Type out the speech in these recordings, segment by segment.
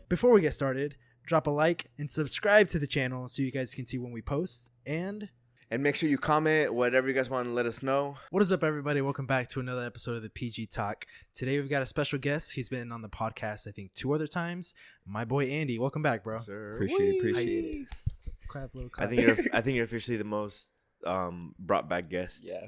Before we get started, drop a like and subscribe to the channel so you guys can see when we post. And make sure you comment whatever you guys want to let us know. What is up, everybody? Welcome back to another episode of the PG Talk. Today we've got a special guest. He's been on the podcast, I think, 2 other times. My boy Andi. Welcome back, bro. Sir. Appreciate it. Clap, little clap. I think you're officially the most brought back guest. Yeah.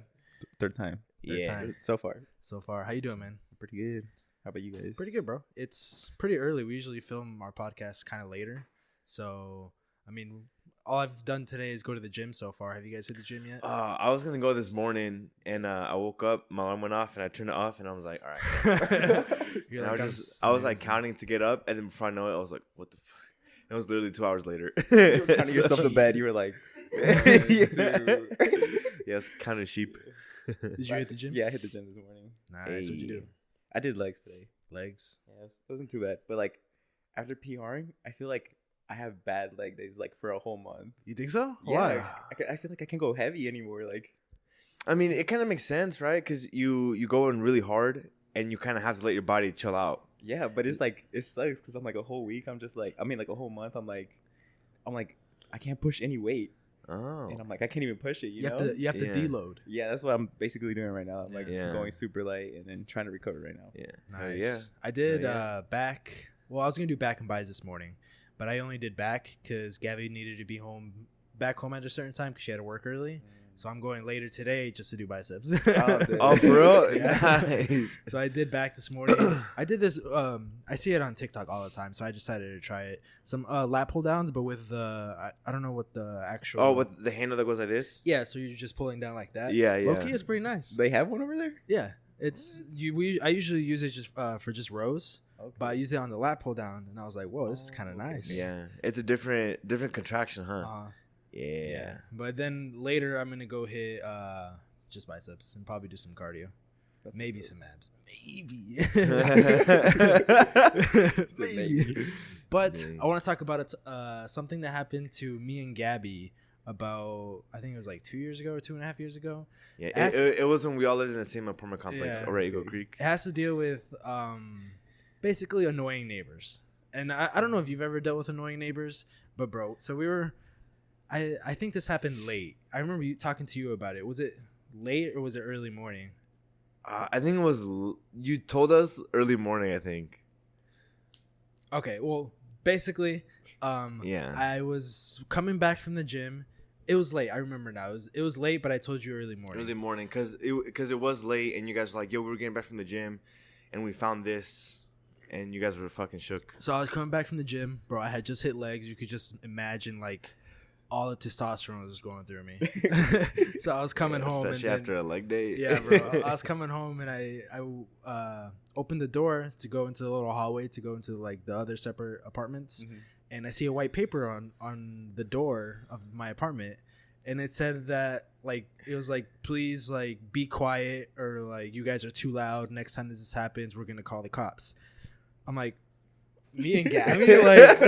Third time. time. So far. So far, how you doing, man? Pretty good. How about you guys? Pretty good, bro. It's pretty early. We usually film our podcast kind of later. So, I mean, all I've done today is go to the gym so far. Have you guys hit the gym yet? I was going to go this morning, and I woke up, my alarm went off, and I turned it off, and I was like, all right. I was like counting to get up, and then before I know it, I was like, what the fuck? It was literally 2 hours later. You were counting yourself to bed. You were like, yes, counting sheep. Did you hit the gym? Yeah, I hit the gym this morning. Nice. What'd you do? I did legs today. Legs? Yeah, it wasn't too bad. But like, after PRing, I feel like I have bad leg days like for a whole month. You think so? Yeah, why? I feel like I can't go heavy anymore. Like, I mean, it kind of makes sense, right? Because you go in really hard, and you kind of have to let your body chill out. Yeah, but it's like, it sucks because I'm like a whole week. I'm just like, like a whole month. I'm like, I can't push any weight. Oh. And I'm like, I can't even push it. You know? You have to deload. Yeah, that's what I'm basically doing right now. I'm like going super light and then trying to recover right now. Yeah. Nice. Yeah. I did back. Well, I was going to do back and buys this morning, but I only did back because Gabby needed to be back home at a certain time because she had to work early. So I'm going later today just to do biceps. Oh, for real? Yeah. Nice. So I did back this morning. I did this. I see it on TikTok all the time, so I decided to try it. Some lat pull downs, but with the I don't know what the actual. Oh, with the handle that goes like this? Yeah, so you're just pulling down like that. Yeah, yeah. Low-key is pretty nice. They have one over there? Yeah, it's I usually use it just for just rows. Okay. But I used it on the lat pull down, and I was like, "Whoa, this is kind of nice." Yeah, it's a different contraction, huh? Yeah. But then later I'm gonna go hit just biceps and probably do some cardio. Maybe some abs. Maybe. Maybe. But I want to talk about something that happened to me and Gabby about, I think it was like 2 years ago or 2.5 years ago. Yeah, it was when we all lived in the same apartment complex over at Eagle Creek. It has to deal with basically annoying neighbors. And I don't know if you've ever dealt with annoying neighbors, but bro, so we were... I think this happened late. I remember talking to you about it. Was it late or was it early morning? I think it was... You told us early morning, I think. Okay, well, basically, I was coming back from the gym. It was late. I remember now. It was late, but I told you early morning. Early morning, because it was late, and you guys were like, yo, we were getting back from the gym, and we found this, and you guys were fucking shook. So I was coming back from the gym. Bro, I had just hit legs. You could just imagine, like... all the testosterone was going through me. So I was coming home. Especially after a leg day. Yeah, bro. I was coming home and I opened the door to go into the little hallway to go into like the other separate apartments. Mm-hmm. And I see a white paper on the door of my apartment. And it said that like, it was like, please like be quiet or like you guys are too loud. Next time this happens, we're going to call the cops. I'm like, me and Gabby, like,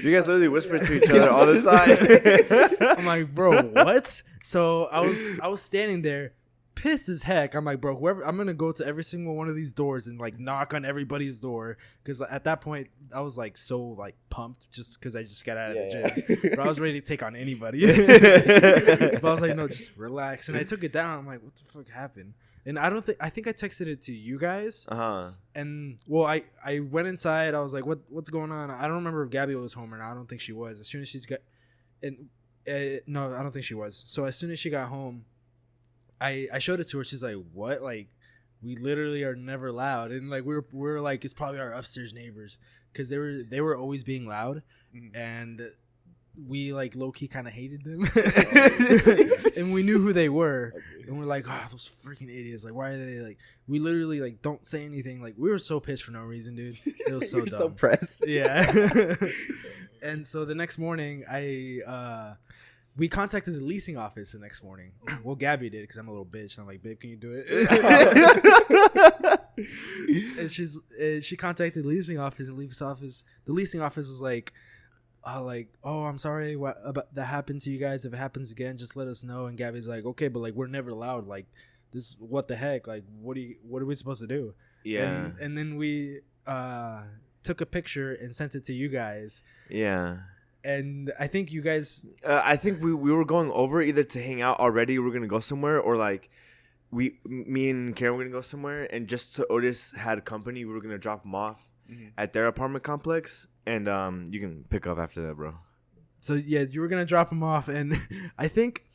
you guys literally whisper to each other all the time. I'm like, bro, what? So I was standing there, pissed as heck. I'm like, bro, whoever, I'm gonna go to every single one of these doors and like knock on everybody's door because at that point I was like so like pumped just because I just got out of the gym. Bro, I was ready to take on anybody. But I was like, no, just relax. And I took it down. I'm like, what the fuck happened? And I think I texted it to you guys. And well, I went inside. I was like, what's going on? I don't remember if Gabby was home or not. I don't think she was. As soon as she's got, no, I don't think she was. So as soon as she got home, I showed it to her. She's like, what? Like, we literally are never loud. And like we're like, it's probably our upstairs neighbors because they were always being loud, and we like low-key kind of hated them. And we knew who they were. And we're like, oh, those freaking idiots, like why are they like, we literally like don't say anything. Like we were so pissed for no reason, dude. It was so dumb. So pressed. Yeah. And so the next morning we contacted the leasing office the next morning. Well, Gabby did because I'm a little bitch. I'm like, babe, can you do it? And she contacted the leasing office. And the leasing office was like, oh, I'm sorry what about that happened to you guys. If it happens again, just let us know. And Gabby's like, okay, but like we're never loud. Like this, what the heck? Like what are we supposed to do? Yeah. And then we took a picture and sent it to you guys. Yeah. And I think you guys... I think we were going over either to hang out already. We're going to go somewhere, or like me and Karen were going to go somewhere. And just so Otis had company, we were going to drop him off at their apartment complex. And you can pick up after that, bro. So, yeah, you were going to drop him off. And I think...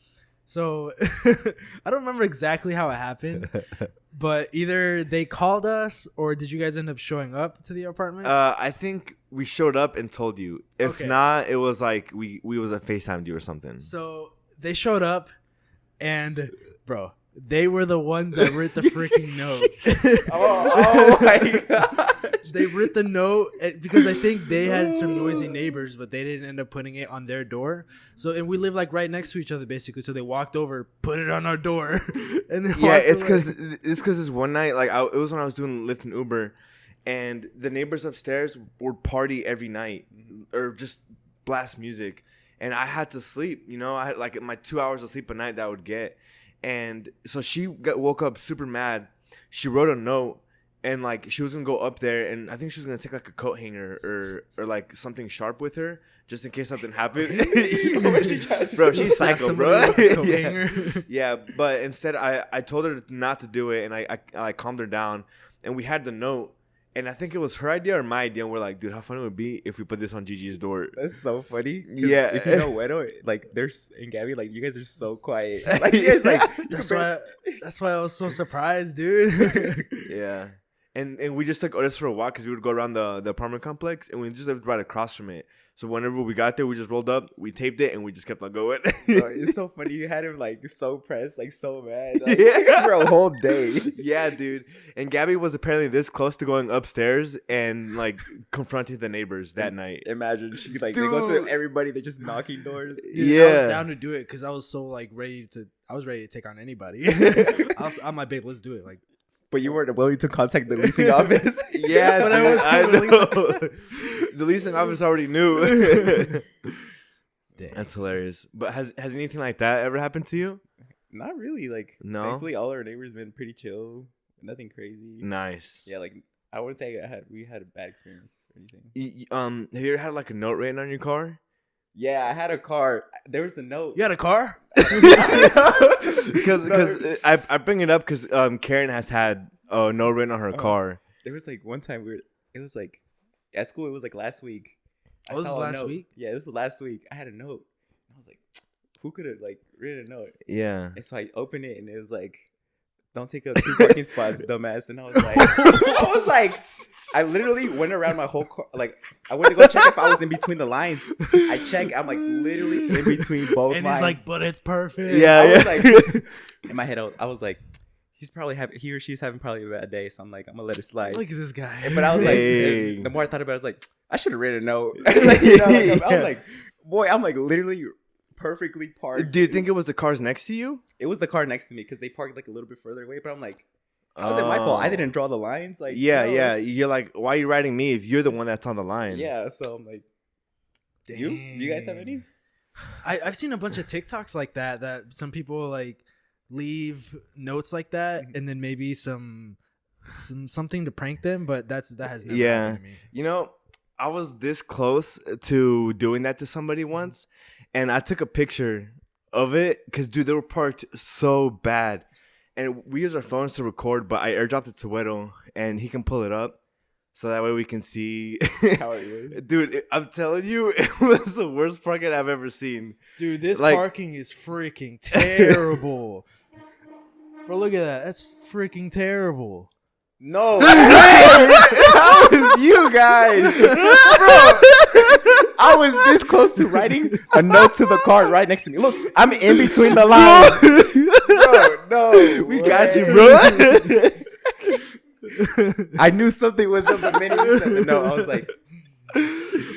So, I don't remember exactly how it happened. But either they called us, or did you guys end up showing up to the apartment? I think we showed up and told you. If not, it was like we was a FaceTimed you or something. So they showed up, and bro, they were the ones that wrote the freaking note. Oh my god! They wrote the note because I think they had some noisy neighbors, but they didn't end up putting it on their door. So, and we live like right next to each other, basically. So they walked over, put it on our door, and then it's because this one night, like it was when I was doing Lyft and Uber, and the neighbors upstairs would party every night or just blast music, and I had to sleep. You know, I had like my 2 hours of sleep a night that I would get, and so she woke up super mad. She wrote a note. And, like, she was going to go up there, and I think she was going to take, like, a coat hanger or like, something sharp with her just in case something happened. Bro, she's psycho, bro. Yeah, but instead, I told her not to do it, and I calmed her down. And we had the note, and I think it was her idea or my idea, and we're like, dude, how funny it would be if we put this on Gigi's door. That's so funny. Yeah. If you know Wedo, like, there's and Gabby, like, you guys are so quiet. Like, you guys, like... That's why I was so surprised, dude. Yeah. And we just took Otis for a walk because we would go around the apartment complex, and we just lived right across from it. So whenever we got there, we just rolled up, we taped it, and we just kept on going. Bro, it's so funny. You had him like so pressed, like so mad, like, for a whole day. Yeah, dude. And Gabby was apparently this close to going upstairs and like confronting the neighbors that night. Imagine she like they go through everybody. They're just knocking doors. Dude, yeah, I was down to do it because I was so like ready to take on anybody. I'm like, babe, let's do it. Like. But you weren't willing to contact the leasing office. Yeah, but I know. The leasing office already knew. That's hilarious. But has anything like that ever happened to you? Not really. Like, no. Thankfully, all our neighbors been pretty chill. Nothing crazy. Nice. Yeah, like I wouldn't say we had a bad experience or anything. Have you ever had like a note written on your car? Yeah, I had a car. There was the note. You had a car? Because I bring it up because Karen has had a note written on her car. There was like one time it was like at school. It was like last week. Was this last week? Yeah, this was last week. I had a note. I was like, who could have like written a note? Yeah. And so I opened it and it was like, don't take up 2 parking spots, dumbass. And I was like, I literally went around my whole car. Like, I went to go check if I was in between the lines. I checked. I'm like literally in between both lines. And he's like, but it's perfect. Yeah. I was like, in my head, I was like, he or she's having probably a bad day. So I'm like, I'm going to let it slide. Look at this guy. But I was like, the more I thought about it, I was like, I should have written a note. Like, you know, I was like, boy, I'm like literally perfectly parked. Do you think it was the cars next to you? It was the car next to me because they parked like a little bit further away. But I'm like, how was it my fault? I didn't draw the lines. Like, yeah. You're like, why are you writing me if you're the one that's on the line? Yeah. So I'm like, do you guys have any? I've seen a bunch of TikToks like that some people like leave notes like that, and then maybe something to prank them. But that has never happened to me. You know, I was this close to doing that to somebody once, and I took a picture of it because, dude, they were parked so bad. And we use our phones to record, but I airdropped it to Wedo, and he can pull it up. So that way we can see how it was. Dude, I'm telling you, it was the worst parking I've ever seen. Dude, this parking is freaking terrible. Bro, look at that. That's freaking terrible. No. How was you guys? Bro, I was this close to writing a note to the car right next to me. Look, I'm in between the lines. Bro, no. We got you, bro. I knew something was up the minute you said the note. I was like,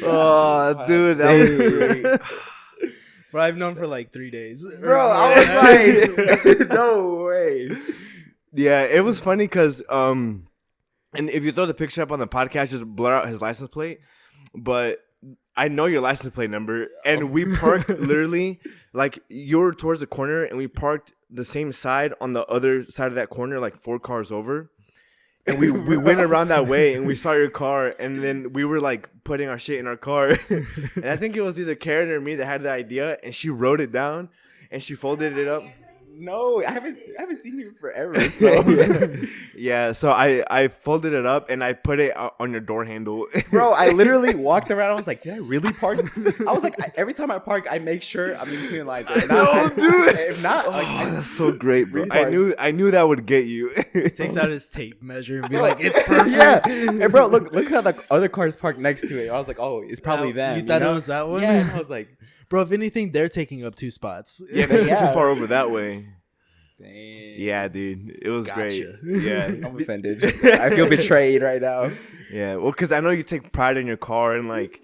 oh, dude, that was great. Bro, I've known for like 3 days. Bro, I was like, no way. Yeah, it was funny because, and if you throw the picture up on the podcast, just blur out his license plate. But I know your license plate number, and we parked literally like you're towards the corner, and we parked the same side on the other side of that corner, like 4 cars over. And we went around that way, and we saw your car, and then we were like putting our shit in our car. And I think it was either Karen or me that had the idea, and she wrote it down, and she folded it up. No, I haven't seen you forever. So. Yeah, so I folded it up and I put it on your door handle. Bro, I literally walked around. I was like, did I really park? I was like, every time I park, I make sure I'm in between lines. If not, dude. If not, like, that's so great, bro. Really I knew that would get you. He takes out his tape measure and be like, it's perfect. Yeah. And bro, look how the other cars parked next to it. I was like, oh, it's probably them. You thought it was that one? Yeah. And I was like, bro, if anything, they're taking up 2 spots. Yeah, they're too far over that way. dang. Yeah, dude, it was Gotcha. great. Yeah, I'm offended. I feel betrayed right now. yeah. Well, because I know you take pride in your car and like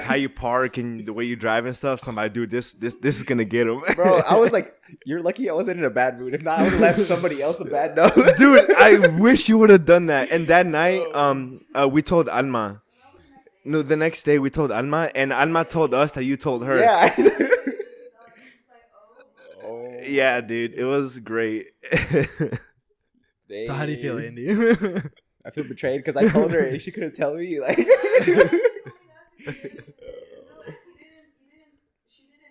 how you park and the way you drive and stuff. So I'm like, dude, this is gonna get him, Bro, I was like, you're lucky I wasn't in a bad mood. If not, I would have left somebody else a bad note. Dude, I wish you would have done that. And that night, we told Alma. No, the next day we told Alma, and Alma told us that you told her. Yeah. Yeah, dude, it was great. So how do you feel, Andi? I feel betrayed because I told her and she couldn't tell me. Like, She didn't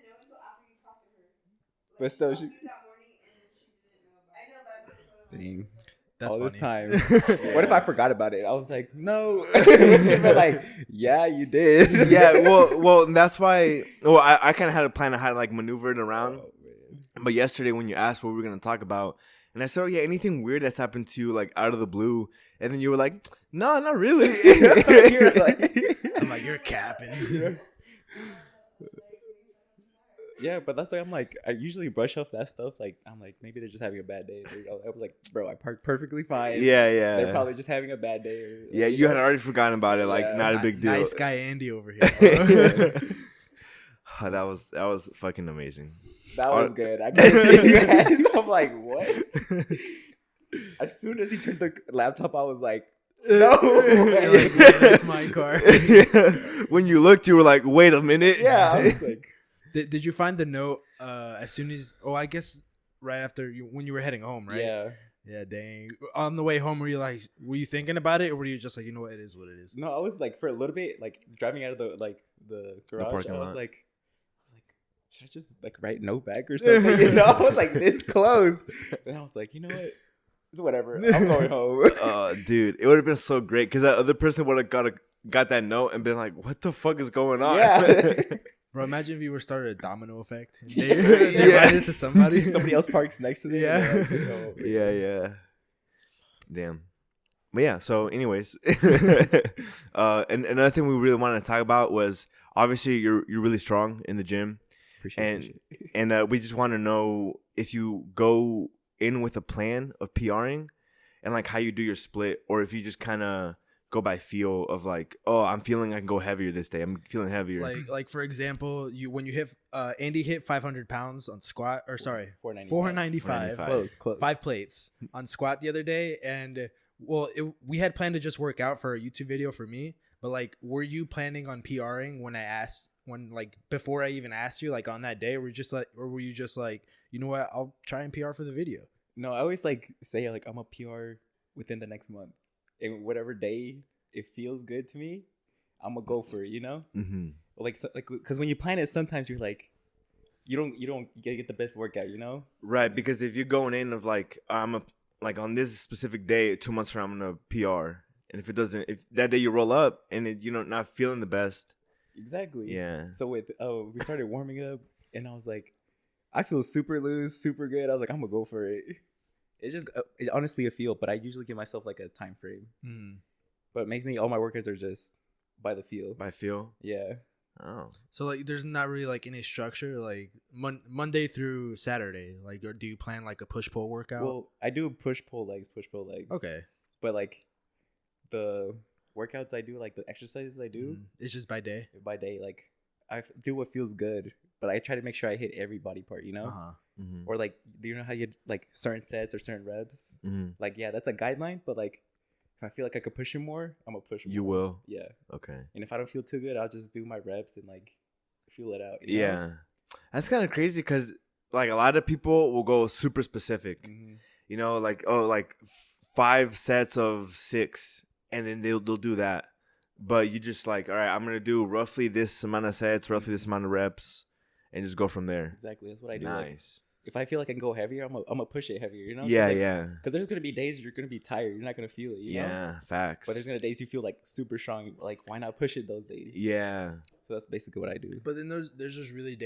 know until after you talked to her. but still, she. That morning and she didn't know about it. Dang. That's all funny. this time. What if I forgot about it? I was like, no. But like, yeah, you did. Yeah, well, that's why. Well, I kind of had a plan of how to like maneuver it around. Oh, man. But yesterday when you asked what we were gonna talk about, and I said, "Oh yeah, anything weird that's happened to you like out of the blue," and then you were like, "No, not really." You're like, I'm like, you're capping. yeah, but that's like, I'm like, I usually brush off that stuff. Like, I'm like, maybe they're just having a bad day. I was like, bro, I parked perfectly fine. Yeah. They're probably just having a bad day. Or, Yeah, you had already forgotten about it. Like, Yeah. not a big deal. Nice guy Andi over here. Oh, that was fucking amazing. That was good. I couldn't see you guys. I'm like, what? As soon as he turned the laptop, I was like, no. That's my car. When you looked, you were like, "Wait a minute." Yeah, I was like, Did you find the note as soon as? Oh, I guess right after when you were heading home, right? yeah. Yeah, dang. On the way home, were you thinking about it, or were you just like, you know what, it is what it is? No, I was like, for a little bit, like driving out of the garage. parking I was lot. like, should I just like write no back or something? You know, I was like this close. And I was like, you know what? It's whatever. I'm going home. Dude, it would have been so great because that other person would have got that note and been like, "What the fuck is going on?" Yeah. Bro, imagine if you were started a domino effect. They write it to somebody. Somebody else parks next to them. Yeah. And they're like, oh, man. Yeah. Damn. But yeah, so anyways. And another thing we really wanted to talk about was obviously you're really strong in the gym. Appreciate it. And we just want to know if you go in with a plan of PRing and like how you do your split, or if you just kind of go by feel of like, oh, I'm feeling I can go heavier this day. I'm feeling heavier. Like for example, when you hit Andi hit 500 pounds on squat, or sorry, 495. Close. 5 plates on squat the other day, and well, we had planned to just work out for a YouTube video for me, but like, were you planning on PRing before I even asked you, like on that day, or were you just like, you know what, I'll try and PR for the video? No, I always like say like I'm a PR within the next month, and whatever day it feels good to me, I'm gonna go for it. You know, like because when you plan it, sometimes you're like, you don't get the best workout. You know, Right, because if you're going in of like, like on this specific day, 2 months from now, I'm gonna PR, and if that day you roll up and you're not feeling the best. exactly. Yeah. So we started warming up, and I was like, I feel super loose, super good. I was like, I'm gonna go for it. It's just it's honestly a feel, but I usually give myself like a time frame. But it makes me all my workouts are just by the feel. By feel. Yeah. Oh. So like, there's not really like any structure, like Monday through Saturday, like, or do you plan like a push pull workout? Well, I do push pull legs. Okay. But like the workouts I do, like the exercises I do, It's just by day. by day, like I do what feels good, but I try to make sure I hit every body part, you know? Mm-hmm. Or like, do you know how you like certain sets or certain reps? Like, yeah, that's a guideline, but like if I feel like I could push it more, I'm gonna push more. You will. Yeah. Okay. And if I don't feel too good, I'll just do my reps and like feel it out. You know? Yeah. That's kind of crazy because like a lot of people will go super specific. Mhm. You know, like, oh, like 5 sets of 6, and then they'll do that. But you just like, all right, I'm gonna do roughly this amount of sets, roughly this amount of reps, and just go from there. Exactly, that's what I do. Nice. If I feel like I can go heavier, I'm gonna push it heavier. You know? Yeah, like, yeah. Because there's gonna be days you're gonna be tired. You're not gonna feel it. You know? Yeah, facts. But there's gonna days you feel like super strong. Like, why not push it those days? Yeah. So that's basically what I do. But then there's just really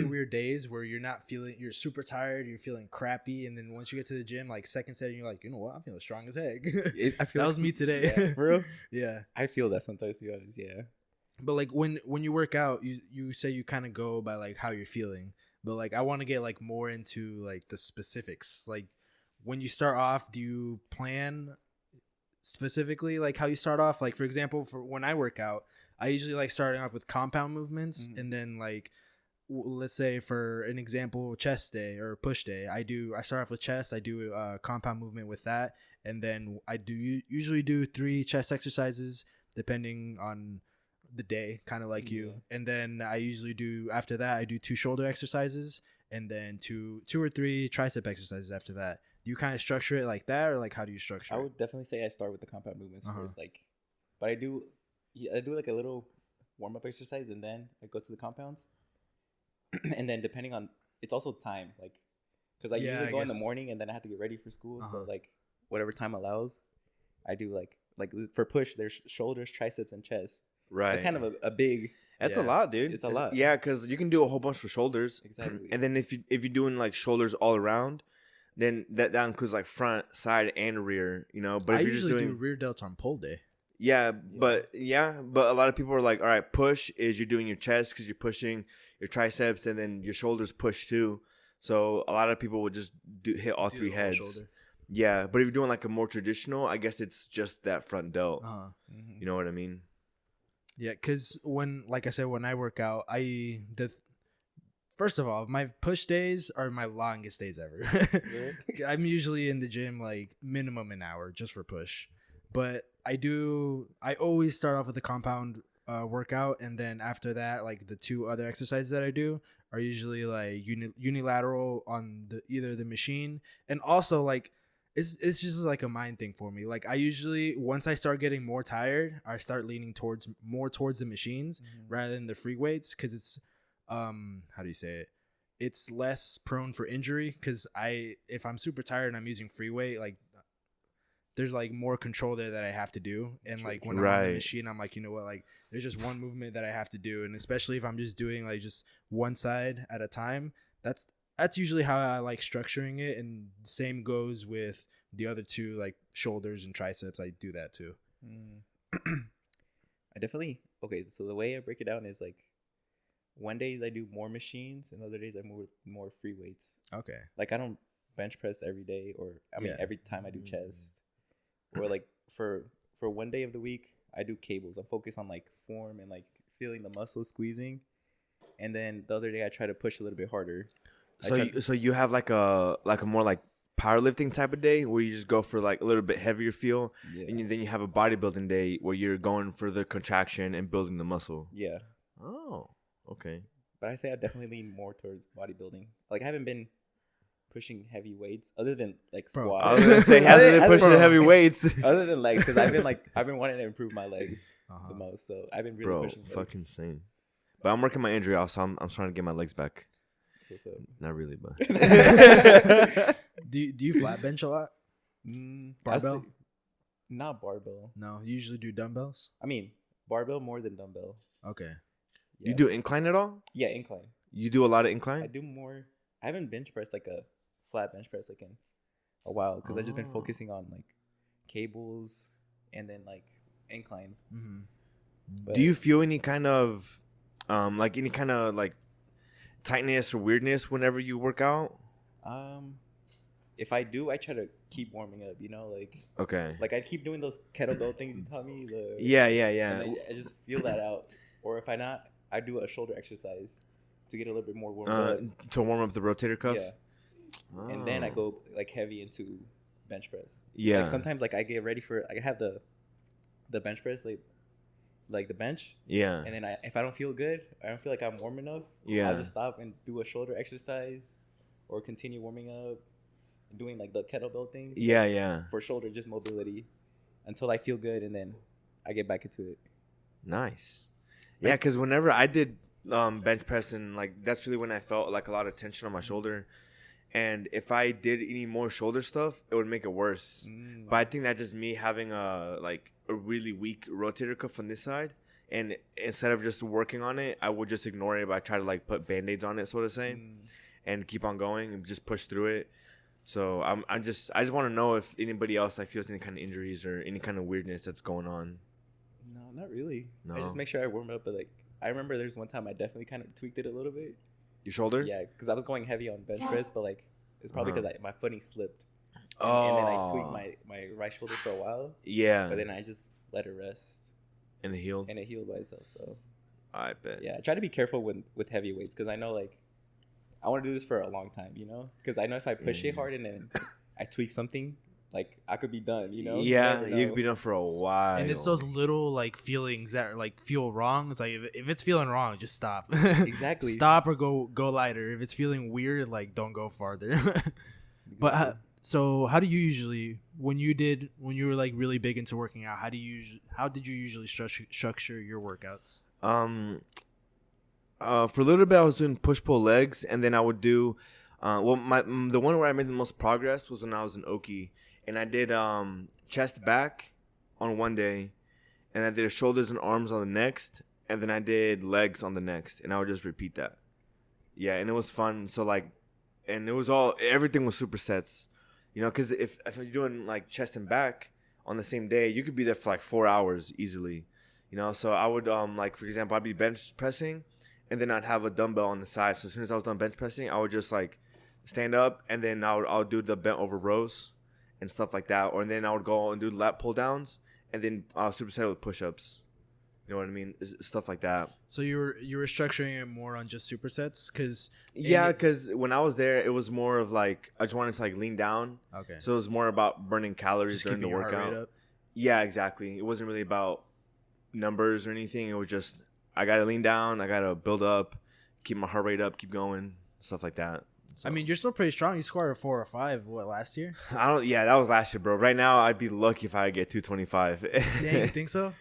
weird days where you're super tired, you're feeling crappy, and then once you get to the gym, like second set, you're like, you know what, I'm feeling strong as heck. I feel that was me today. Yeah, for real? Yeah. I feel that sometimes, to be honest. Yeah. But like when you work out, you say you kind of go by like how you're feeling. But like I want to get like more into like the specifics. Like when you start off, do you plan specifically like how you start off? Like for example, for when I work out, I usually like starting off with compound movements, and then like let's say for an example, chest day or push day, I start off with chest. I do a compound movement with that, and then I usually do 3 chest exercises depending on the day, kind of like you. And then I usually do after that I do 2 shoulder exercises, and then two or 3 tricep exercises after that. Do you kind of structure it like that, or like how do you structure I it? would definitely say I start with the compound movements first, like, but I do like a little warm-up exercise, and then I go to the compounds. And then depending on, it's also time, like, because I usually go in the morning and then I have to get ready for school. So like whatever time allows, I do like for push, there's shoulders, triceps, and chest. Right. It's kind of a big. That's a lot, dude. It's a lot. Yeah, because you can do a whole bunch for shoulders. Exactly. And then if you're doing like shoulders all around, then that includes like front, side, and rear. You know, but I if you're usually just doing do rear delts on pull day. Yeah, but a lot of people are like, all right, push is you're doing your chest because you're pushing your triceps, and then your shoulders push too. So a lot of people would just hit all 3 heads. Shoulder. Yeah, but if you're doing like a more traditional, I guess it's just that front delt. You know what I mean? Yeah, because like I said, when I work out, first of all, my push days are my longest days ever. I'm usually in the gym like minimum an hour just for push. But I always start off with a compound workout, and then after that, like the 2 other exercises that I do are usually like unilateral on either the machine, and also like it's just like a mind thing for me. Like I usually, once I start getting more tired, I start leaning more towards the machines rather than the free weights, because it's how do you say it? It's less prone for injury, because if I'm super tired and I'm using free weight, like there's like more control there that I have to do. And like when I'm on the machine, I'm like, you know what, like there's just one movement that I have to do. And especially if I'm just doing like just one side at a time, that's usually how I like structuring it. And same goes with the other 2, like shoulders and triceps. I do that too. I definitely, okay, so the way I break it down is like one days I do more machines, and other days I move more free weights. Okay. Like I don't bench press every day, or every time I do chest. Or like for one day of the week, I do cables. I'm focused on like form and like feeling the muscles squeezing, and then the other day I try to push a little bit harder. So you have like a more like powerlifting type of day where you just go for like a little bit heavier feel, and then you have a bodybuilding day where you're going for the contraction and building the muscle. Yeah. Oh, okay. But I say I definitely lean more towards bodybuilding. Like I haven't been pushing heavy weights other than like squats. I was gonna say, hasn't been pushing heavy weights other than legs, because I've been wanting to improve my legs the most. So I've been really pushing legs. Fucking insane. But I'm working my injury off, so I'm trying to get my legs back. So not really, but do you flat bench a lot? Barbell? Not barbell. No, you usually do dumbbells. I mean, barbell more than dumbbell. Okay. Yeah. You do incline at all? Yeah, incline. You do a lot of incline? I do more. I haven't bench pressed like a flat bench press like in a while, because I've just been focusing on like cables and then like incline. Do you feel any kind of tightness or weirdness whenever you work out? If I do, I try to keep warming up, you know, like like I keep doing those kettlebell things you taught me. Yeah. I just feel that out. Or if I not, I do a shoulder exercise to get a little bit more warm up. To warm up the rotator cuff? Yeah. Oh. And then I go like heavy into bench press. Yeah. Like sometimes like I get ready for, I have the bench press, like the bench. Yeah. And then if I don't feel good, I don't feel like I'm warm enough. Yeah. I'll just stop and do a shoulder exercise or continue warming up. doing like the kettlebell things. Yeah. For shoulder, just mobility until I feel good, and then I get back into it. Nice. Yeah, because whenever I did bench pressing, like that's really when I felt like a lot of tension on my shoulder. And if I did any more shoulder stuff, it would make it worse. But I think that's just me having a really weak rotator cuff on this side. And instead of just working on it, I would just ignore it. But I try to like put Band-Aids on it, so to say, and keep on going and just push through it. So I just want to know if anybody else like feels any kind of injuries or any kind of weirdness that's going on. No, not really. No. I just make sure I warm up. But like, I remember there's one time I definitely kind of tweaked it a little bit. Your shoulder? Yeah, because I was going heavy on bench press, but like it's probably because my footing slipped. And then I tweaked my right shoulder for a while. Yeah. But then I just let it rest. And it healed? And it healed by itself, so. I bet. Yeah, I try to be careful with heavy weights because I know like I want to do this for a long time, you know? Because I know if I push it hard and then I tweak something, like I could be done, you know? Yeah, you could be done for a while. And it's those little like feelings that like feel wrong. It's like if it's feeling wrong, just stop. Exactly. Stop or go lighter. If it's feeling weird, like don't go farther. But so how do you usually when you were like really big into working out? How did you usually structure your workouts? For a little bit I was doing push pull legs, and then I would do the one where I made the most progress was when I was in Oki. And I did chest back on one day, and I did shoulders and arms on the next, and then I did legs on the next, and I would just repeat that. Yeah, and it was fun. So like, and it was everything was supersets, you know, because if you're doing like chest and back on the same day, you could be there for like 4 hours easily, you know. So I would like, for example, I'd be bench pressing, and then I'd have a dumbbell on the side. So as soon as I was done bench pressing, I would just like stand up, and then I'll do the bent over rows and stuff like that, or then I would go and do lat pull downs, and then superset it with push-ups. You know what I mean? Stuff like that. So you were structuring it more on just supersets, because when I was there, it was more of like I just wanted to like lean down. Okay. So it was more about burning calories just during the your heart workout. rate up. Yeah, exactly. It wasn't really about numbers or anything. It was just I gotta lean down, I gotta build up, keep my heart rate up, keep going, stuff like that. So. I mean, you're still pretty strong. You scored a 4 or 5. What, last year? Yeah, that was last year, bro. Right now, I'd be lucky if I get 225. Yeah, you think so?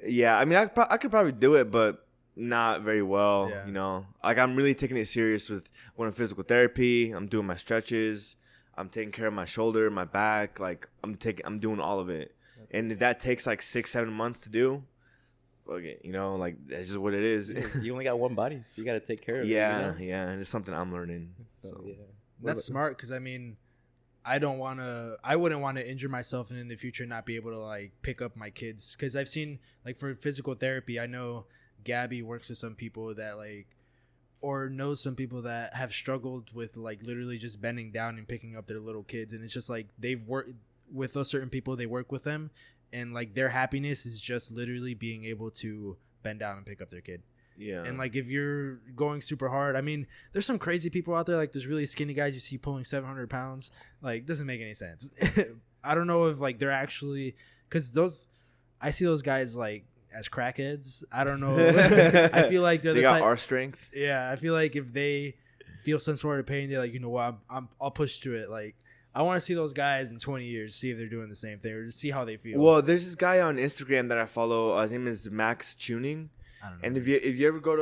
Yeah, I mean, I could probably do it, but not very well. Yeah. You know, like I'm really taking it serious with going to physical therapy. I'm doing my stretches. I'm taking care of my shoulder, my back. Like I'm doing all of it. And if that takes like 6-7 months to do, okay, you know, like that's just what it is. You only got one body, so you got to take care of it. Yeah, you know? yeah, and it's something I'm learning. So yeah, That's smart, because I mean, I wouldn't want to injure myself and in the future not be able to like pick up my kids, because I've seen like for physical therapy, I know Gabby works with some people that like, or knows some people that have struggled with like literally just bending down and picking up their little kids, and it's just like they've worked with those certain people, they work with them, and like their happiness is just literally being able to bend down and pick up their kid. Yeah. And like if you're going super hard, I mean, there's some crazy people out there, like there's really skinny guys you see pulling 700 pounds. Like, doesn't make any sense. I don't know if like they're actually, because I see those guys like as crackheads. I don't know. I feel like they got our strength. Yeah, I feel like if they feel some sort of pain, they're like, you know what, I'll push through it. Like, I want to see those guys in 20 years, see if they're doing the same thing, or just see how they feel. Well, there's this guy on Instagram that I follow. His name is Max Tuning. I don't know. And if you ever go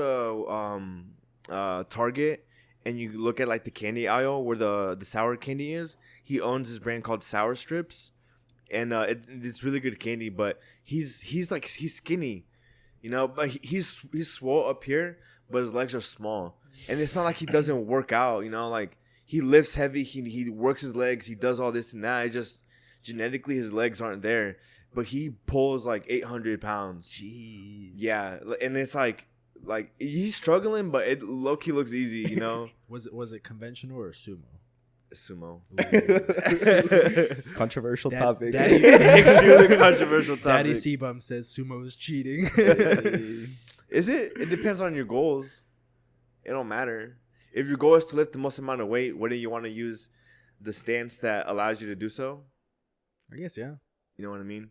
to Target and you look at like the candy aisle where the sour candy is, he owns this brand called Sour Strips, and it's really good candy. But he's skinny, you know, but he's swole up here, but his legs are small, and it's not like he doesn't work out, you know, like he lifts heavy, he works his legs, he does all this and that. It just genetically his legs aren't there. But he pulls like 800 pounds. Jeez. Yeah, and it's like he's struggling, but it low-key looks easy, you know. Was it conventional or sumo? Sumo. Controversial topic. Extremely controversial topic. Daddy C-Bum says sumo is cheating. Is it? It depends on your goals. It don't matter. If your goal is to lift the most amount of weight, wouldn't you want to use the stance that allows you to do so? I guess, yeah. You know what I mean?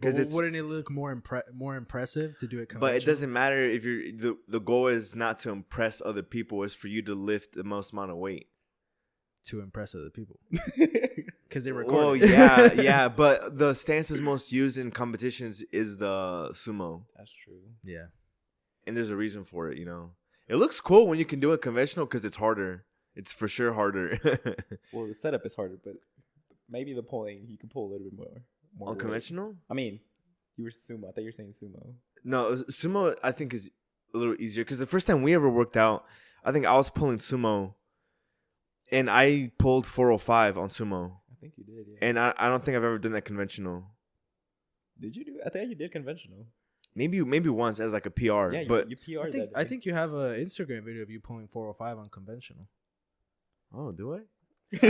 Because wouldn't it look more impressive to do it conventional? But it doesn't matter if the goal is not to impress other people. It's for you to lift the most amount of weight. to impress other people because they record. Oh yeah. But the stance is most used in competitions is the sumo. That's true. Yeah. And there's a reason for it, you know. It looks cool when you can do it conventional because it's harder. It's for sure harder. Well, the setup is harder, but maybe the pulling, you can pull a little bit more On weight. conventional? I mean, you were sumo. I thought you were saying sumo. No, sumo I think is a little easier because the first time we ever worked out, I think I was pulling sumo, and I pulled 405 on sumo. I think you did, yeah. And I don't think I've ever done that conventional. Did you do it? I think you did conventional. Maybe once as like a PR. Yeah, but you PR'd that I day. think you have an Instagram video of you pulling 405 on conventional. Oh, do I?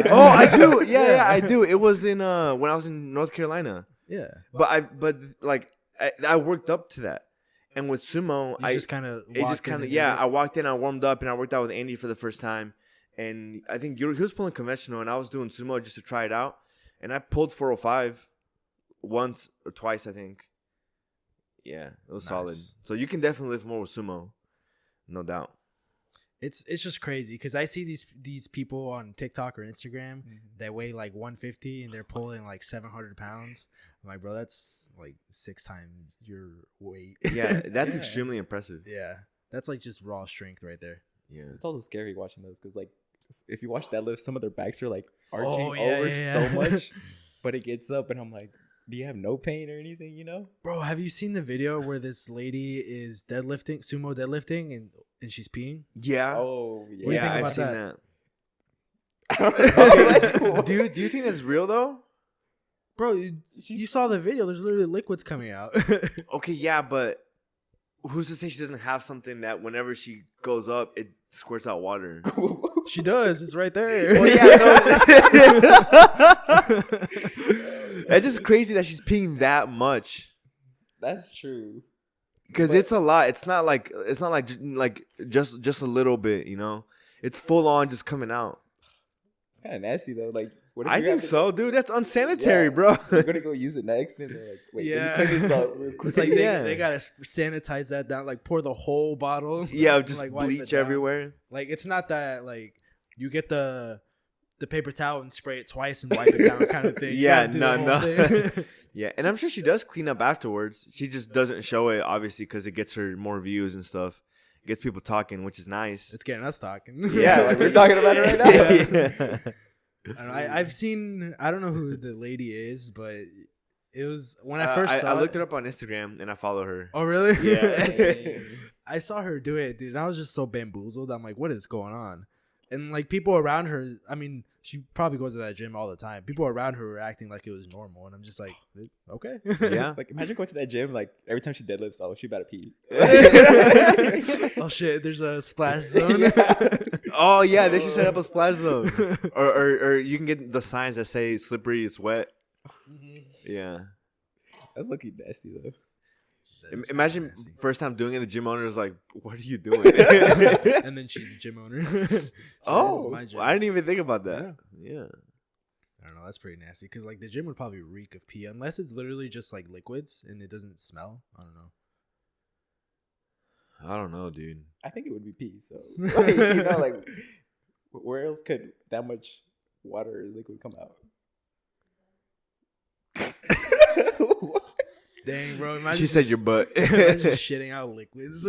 Oh, I do. Yeah, I do. It was in when I was in North Carolina. Yeah. But I worked up to that. And with sumo, I walked in, I warmed up, and I worked out with Andi for the first time. And I think he was pulling conventional, and I was doing sumo just to try it out. And I pulled 405 once or twice, I think. Yeah, it was solid. So you can definitely lift more with sumo, no doubt. It's just crazy because I see these people on TikTok or Instagram that weigh like 150 and they're pulling like 700 pounds. I'm like, bro, that's like 6 times your weight. Yeah, that's extremely impressive. Yeah, that's like just raw strength right there. Yeah, It's also scary watching those because, like, if you watch deadlifts, some of their backs are like arching Oh, over yeah. so much, but it gets up, and I'm like, do you have no pain or anything, you know? Bro, have you seen the video where this lady is deadlifting, sumo deadlifting, and she's peeing? yeah. Oh, What do you yeah. think I've about seen that? that. Do you think that's real though? Bro, you saw the video. There's literally liquids coming out. Okay, yeah, but who's to say she doesn't have something that whenever she goes up, it squirts out water? She does. It's right there. Well, yeah, that's just crazy that she's peeing that much. That's true. Because it's a lot. It's not like just a little bit, you know. It's full on just coming out. It's kind of nasty though. Like, what if I you think have to- so, dude. That's unsanitary, Yeah. bro. You're gonna go use it next, and they're like, wait, Yeah. let me clean this up real quick. It's like Yeah. they gotta sanitize that down, like pour the whole bottle. Yeah, and, just like, wipe it bleach down. everywhere. Like it's not that like you get the paper towel and spray it twice and wipe it down kind of thing. You Yeah, gotta do the no. whole thing. Yeah, and I'm sure she does clean up afterwards. She just doesn't show it, obviously, because it gets her more views and stuff. It gets people talking, which is nice. It's getting us talking. Yeah, like we're talking about it right now. Yeah. I don't know. I've seen. I don't know who the lady is, but it was when I first saw. I looked her up on Instagram and I follow her. Oh really? Yeah. I saw her do it, dude. And I was just so bamboozled. I'm like, what is going on? And like people around her, I mean, she probably goes to that gym all the time. People around her were acting like it was normal, and I'm just like, okay. Yeah. Like, imagine going to that gym, like, every time she deadlifts, oh, she better pee. Oh shit, there's a splash zone. Oh yeah, they should set up a splash zone, or you can get the signs that say slippery, it's wet. Yeah. That's looking nasty, though. Imagine first time doing it, the gym owner is like, "What are you doing?" And then she's a gym owner. Oh, This is my gym. I didn't even think about that. Yeah. I don't know. That's pretty nasty because like the gym would probably reek of pee unless it's literally just like liquids and it doesn't smell. I don't know. I don't know, dude. I think it would be pee, so. Like, you know, like, where else could that much water or liquid come out? Dang, bro. Imagine She said just- your butt. imagine shitting out liquids.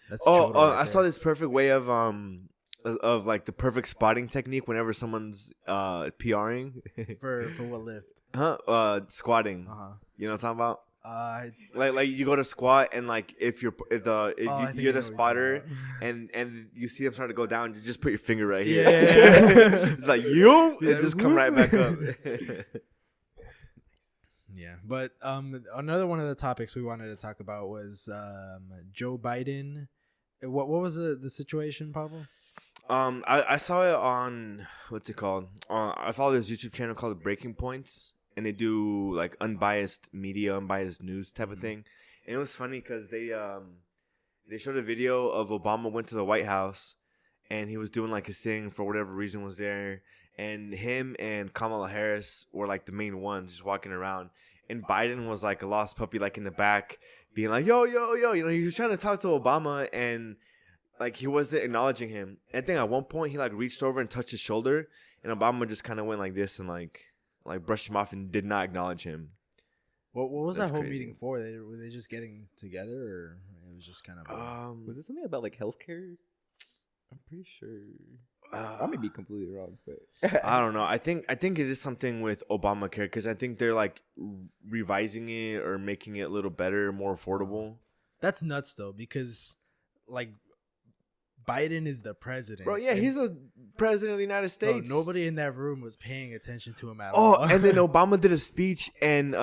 That's children right I saw there. this perfect way of like the perfect spotting technique whenever someone's PRing. for what lift? Squatting. Uh-huh. You know what I'm talking about? I Like you go to squat and like if I think I you're know the what you're spotter talking about. and you see them start to go down, you just put your finger right here. Yeah. It's like you Yeah, and just come right back up. Yeah, but another one of the topics we wanted to talk about was Joe Biden. What was the situation, Pablo? I saw it on what's it called? I follow this YouTube channel called Breaking Points, and they do like unbiased media, unbiased news type of thing. And it was funny because they showed a video of Obama went to the White House, and he was doing like his thing for whatever reason was there, and him and Kamala Harris were like the main ones just walking around, and Biden was like a lost puppy, like in the back, being like yo, you know, he was trying to talk to Obama, and like he wasn't acknowledging him. I think at one point he like reached over and touched his shoulder, and Obama just kind of went like this and like brushed him off and did not acknowledge him. What was That's that whole crazy. meeting for? Were they just getting together, or it was just kind of? Was it something about like healthcare? I'm pretty sure. I may be completely wrong, but I don't know. I think it is something with Obamacare because I think they're like revising it or making it a little better, more affordable. That's nuts though, because like Biden is the president. Bro, yeah, he's the president of the United States. Nobody in that room was paying attention to him at all. Oh, and then Obama did a speech and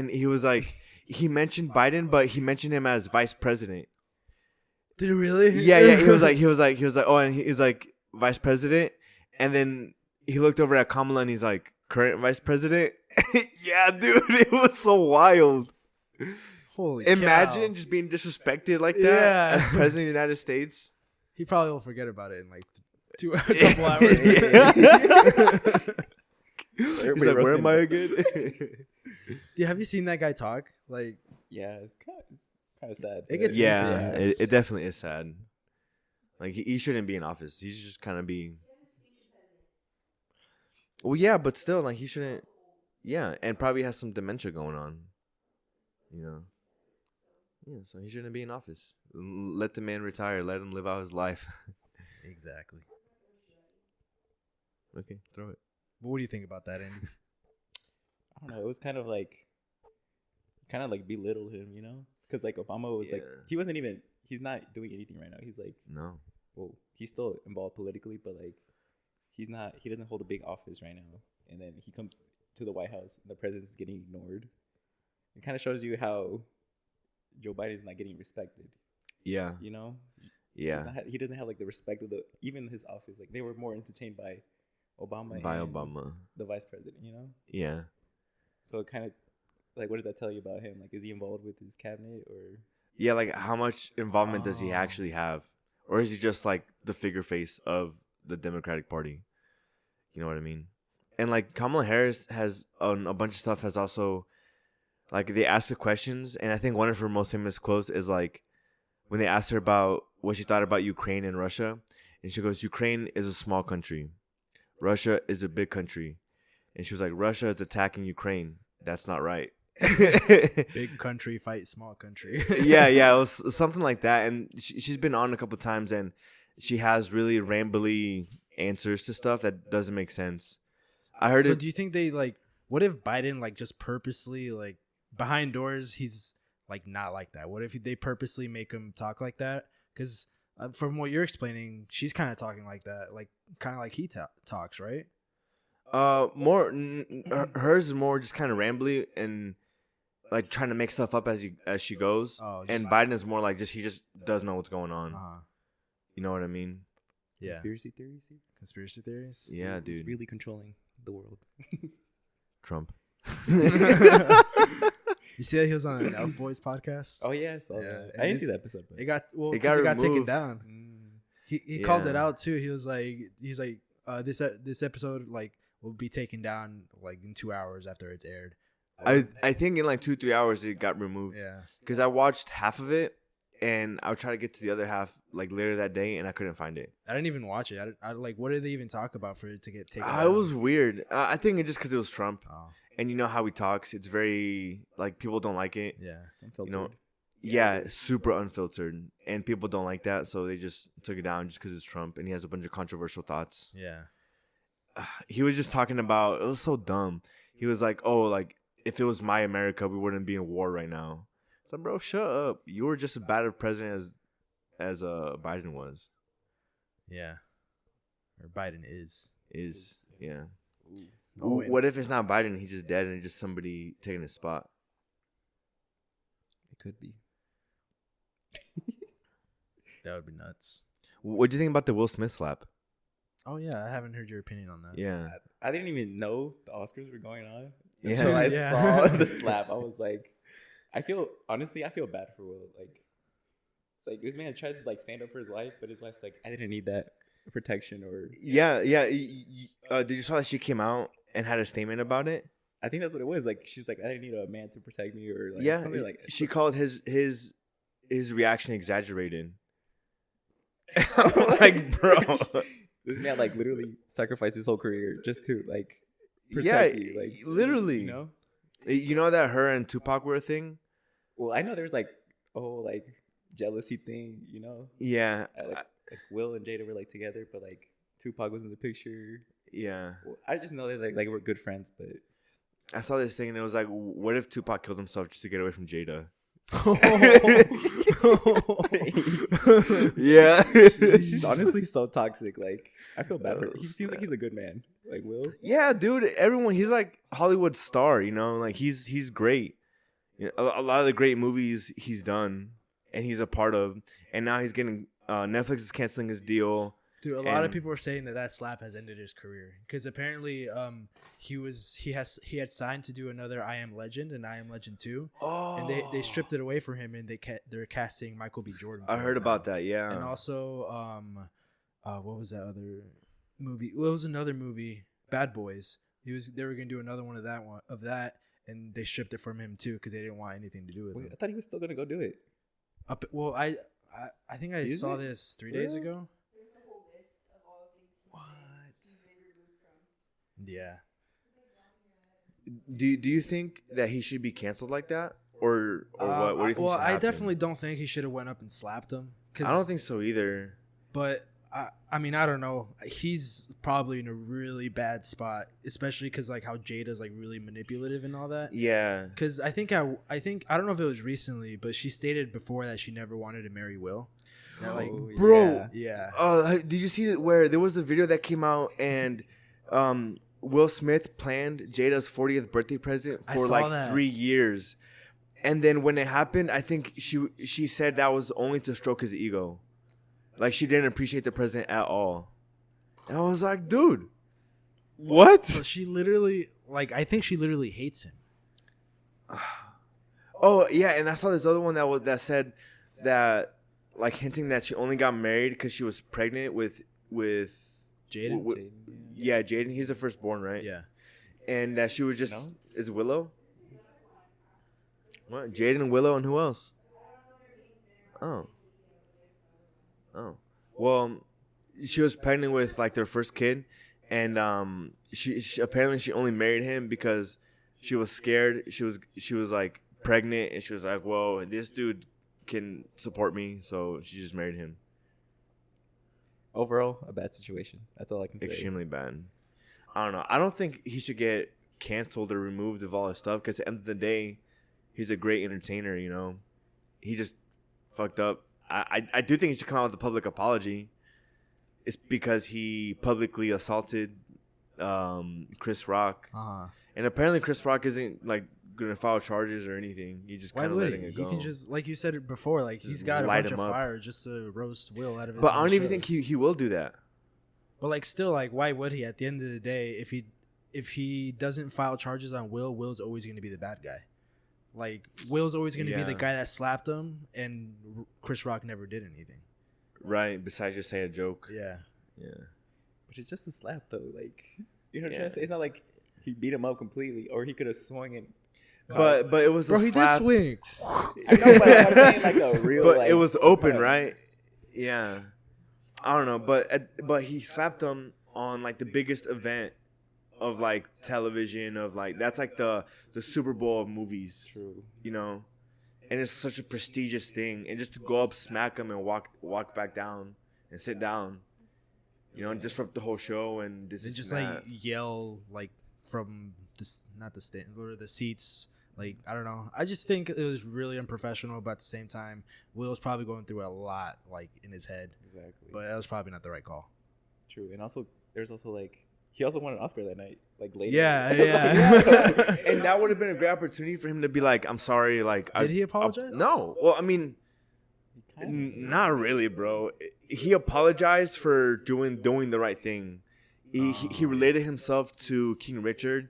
he was like, he mentioned Biden, but he mentioned him as vice president. Did he really? Yeah. He was like, oh, and he's like vice president, and then he looked over at Kamala and he's like, current vice president. Yeah, dude, it was so wild. Holy Imagine cow. just being disrespected like that Yeah. as president of the United States. He probably will forget about it in like a couple hours. He's like, where am I again? Dude, have you seen that guy talk? Like, yeah, it's kind of sad. It gets Yeah, ridiculous. it definitely is sad. Like he shouldn't be in office. He should just kind of be. Well, yeah, but still, like he shouldn't. Yeah, and probably has some dementia going on. You know. Yeah, so he shouldn't be in office. Let the man retire. Let him live out his life. exactly. Okay, throw it. What do you think about that, Andy? I don't know. It was kind of like belittled him, you know? Because like Obama was like, he's not doing anything right now. He's like, No. well, he's still involved politically, but like, he doesn't hold a big office right now. And then he comes to the White House and the president's getting ignored. It kind of shows you how Joe Biden's not getting respected, Yeah. you know? Yeah. He doesn't have like the respect of even his office. Like they were more entertained by Obama By and Obama. the vice president, you know? Yeah. So it kind of like, what does that tell you about him? Like, is he involved with his cabinet or? Yeah, like how much involvement does he actually have? Or is he just like the figure face of the Democratic Party? You know what I mean? And like Kamala Harris has on a bunch of stuff has also like they asked her questions, and I think one of her most famous quotes is like when they asked her about what she thought about Ukraine and Russia, and she goes, "Ukraine is a small country. Russia is a big country." And she was like, "Russia is attacking Ukraine. That's not right." Big country fight small country. yeah, it was something like that. And she's been on a couple of times, and she has really rambly answers to stuff that doesn't make sense. I heard So it. do you think they like? What if Biden like just purposely like behind doors he's like not like that? What if they purposely make him talk like that? Because from what you're explaining, she's kind of talking like that, like kind of like he talks, right? Hers is more just kind of rambly and like trying to make stuff up as she goes. Oh, And Biden is more like he just doesn't know what's going on. Uh-huh. You know what I mean? Yeah. Conspiracy theories here? Conspiracy theories. Yeah, Who's dude. really controlling the world? Trump. You see that he was on an Elk Boys podcast? Oh yeah, I saw Yeah, that. and I didn't see that episode. But It got It got taken removed. down. He called it out too. He's like this episode like will be taken down like in 2 hours after it's aired. I think in like 2-3 hours it got removed. Yeah. Because I watched half of it, and I'll try to get to the other half like later that day, and I couldn't find it. I didn't even watch it. I like what did they even talk about for it to get taken It down? was weird. I think it's just because it was Trump, Oh, and you know how he talks. It's very like people don't like it. yeah. You know, yeah, super unfiltered, and people don't like that, so they just took it down just because it's Trump, and he has a bunch of controversial thoughts. Yeah. He was just talking about, it was so dumb. He was like, "Oh, like if it was my America, we wouldn't be in war right now." It's like, bro, shut up. You were just as bad a president as Biden was. Yeah. Or Biden is. Yeah. Oh, wait. What if it's not Biden? He's just dead, and it's just somebody taking his spot. It could be. That would be nuts. What do you think about the Will Smith slap? Oh yeah, I haven't heard your opinion on that. Yeah. I didn't even know the Oscars were going on Yeah. until I Yeah. saw the slap. I was like, I feel bad for Will. Like this man tries to like stand up for his wife, but his wife's like, I didn't need that protection. Or Yeah. Did you saw that she came out and had a statement about it? I think that's what it was. Like she's like, I didn't need a man to protect me, or like Yeah. something like. She called his reaction exaggerated. Like, bro. This man like literally sacrificed his whole career just to like protect you. Like literally. You know? You know that her and Tupac were a thing? Well, I know there's like a whole like jealousy thing, you know? Yeah. Like Will and Jada were like together, but like Tupac was in the picture. Yeah. Well, I just know that like we're good friends, but I saw this thing and it was like, what if Tupac killed himself just to get away from Jada? Yeah. she's honestly so toxic. Like I feel bad for her. He seems like he's a good man. Like Will. Yeah, dude. Everyone, he's like Hollywood star, you know? Like he's great. You know, a lot of the great movies he's done and he's a part of, and now he's getting Netflix is canceling his deal. Dude, a lot of people are saying that slap has ended his career because apparently he had signed to do another I Am Legend and I Am Legend 2. Oh, and they stripped it away from him and they're casting Michael B. Jordan. I heard about that, yeah. And also what was that other movie? Well, it was another movie, Bad Boys. They were gonna do another one of that, and they stripped it from him too because they didn't want anything to do with it. I thought he was still gonna go do it. Well, I think I saw this 3 days ago. There's a whole list of all the things he's been removed from. Yeah. Do you think that he should be canceled like that, or what? What do you think? Well, should I happen? definitely don't think he should have went up and slapped him. I don't think so either. But I mean, I don't know. He's probably in a really bad spot, especially because like how Jada's like really manipulative and all that. Yeah. Because I think I don't know if it was recently, but she stated before that she never wanted to marry Will. That, like, bro. Yeah. Did you see that where there was a video that came out and Will Smith planned Jada's 40th birthday present for like 3 years, and then when it happened, I think she said that was only to stroke his ego. Like she didn't appreciate the present at all. And I was like, dude, what? So she literally, like, I think she literally hates him. Oh yeah, and I saw this other one that said that, like, hinting that she only got married because she was pregnant with Jaden. Yeah, Jaden. He's the firstborn, right? Yeah. And that she was just is Willow. What? Jaden, Willow, and who else? Oh. Well, she was pregnant with like their first kid, and she apparently she only married him because she was scared. She was like pregnant, and she was like, "Whoa, this dude can support me," so she just married him. Overall, a bad situation. That's all I can say. Extremely bad. I don't know. I don't think he should get canceled or removed of all his stuff because at the end of the day, he's a great entertainer. You know, he just fucked up. I do think he should come out with a public apology. It's because he publicly assaulted Chris Rock, and apparently Chris Rock isn't like gonna file charges or anything. He just kind of letting it go. He can just, like you said it before, like he's got a bunch of fire just to roast Will out of it. But I don't even think he will do that. But like still, like why would he? At the end of the day, if he doesn't file charges on Will's always going to be the bad guy. Like Will's always going to be the guy that slapped him, and Chris Rock never did anything. Right. Besides just say a joke. Yeah. But it's just a slap though. Like, you know what I'm trying to say? It's not like he beat him up completely, or he could have swung and. But it was a slap. He did swing. I know, but I'm saying like a real. But like, it was open, right? Yeah. I don't know, but he slapped him on like the biggest event of like television, of like that's like the Super Bowl of movies. True. You know, and it's such a prestigious thing, and just to go up, smack him, and walk back down and sit down, you know, and disrupt the whole show, and this is just like yell like from this, not the stand or the seats. Like, I don't know. I just think it was really unprofessional, but at the same time, Will's probably going through a lot, like, in his head. Exactly. But that was probably not the right call. True. And also, there's also, like, he also won an Oscar that night, like, later. Yeah. And that would have been a great opportunity for him to be like, I'm sorry, like... Did he apologize? No. Well, I mean, not really, bro. He apologized for doing the right thing. He related himself to King Richard,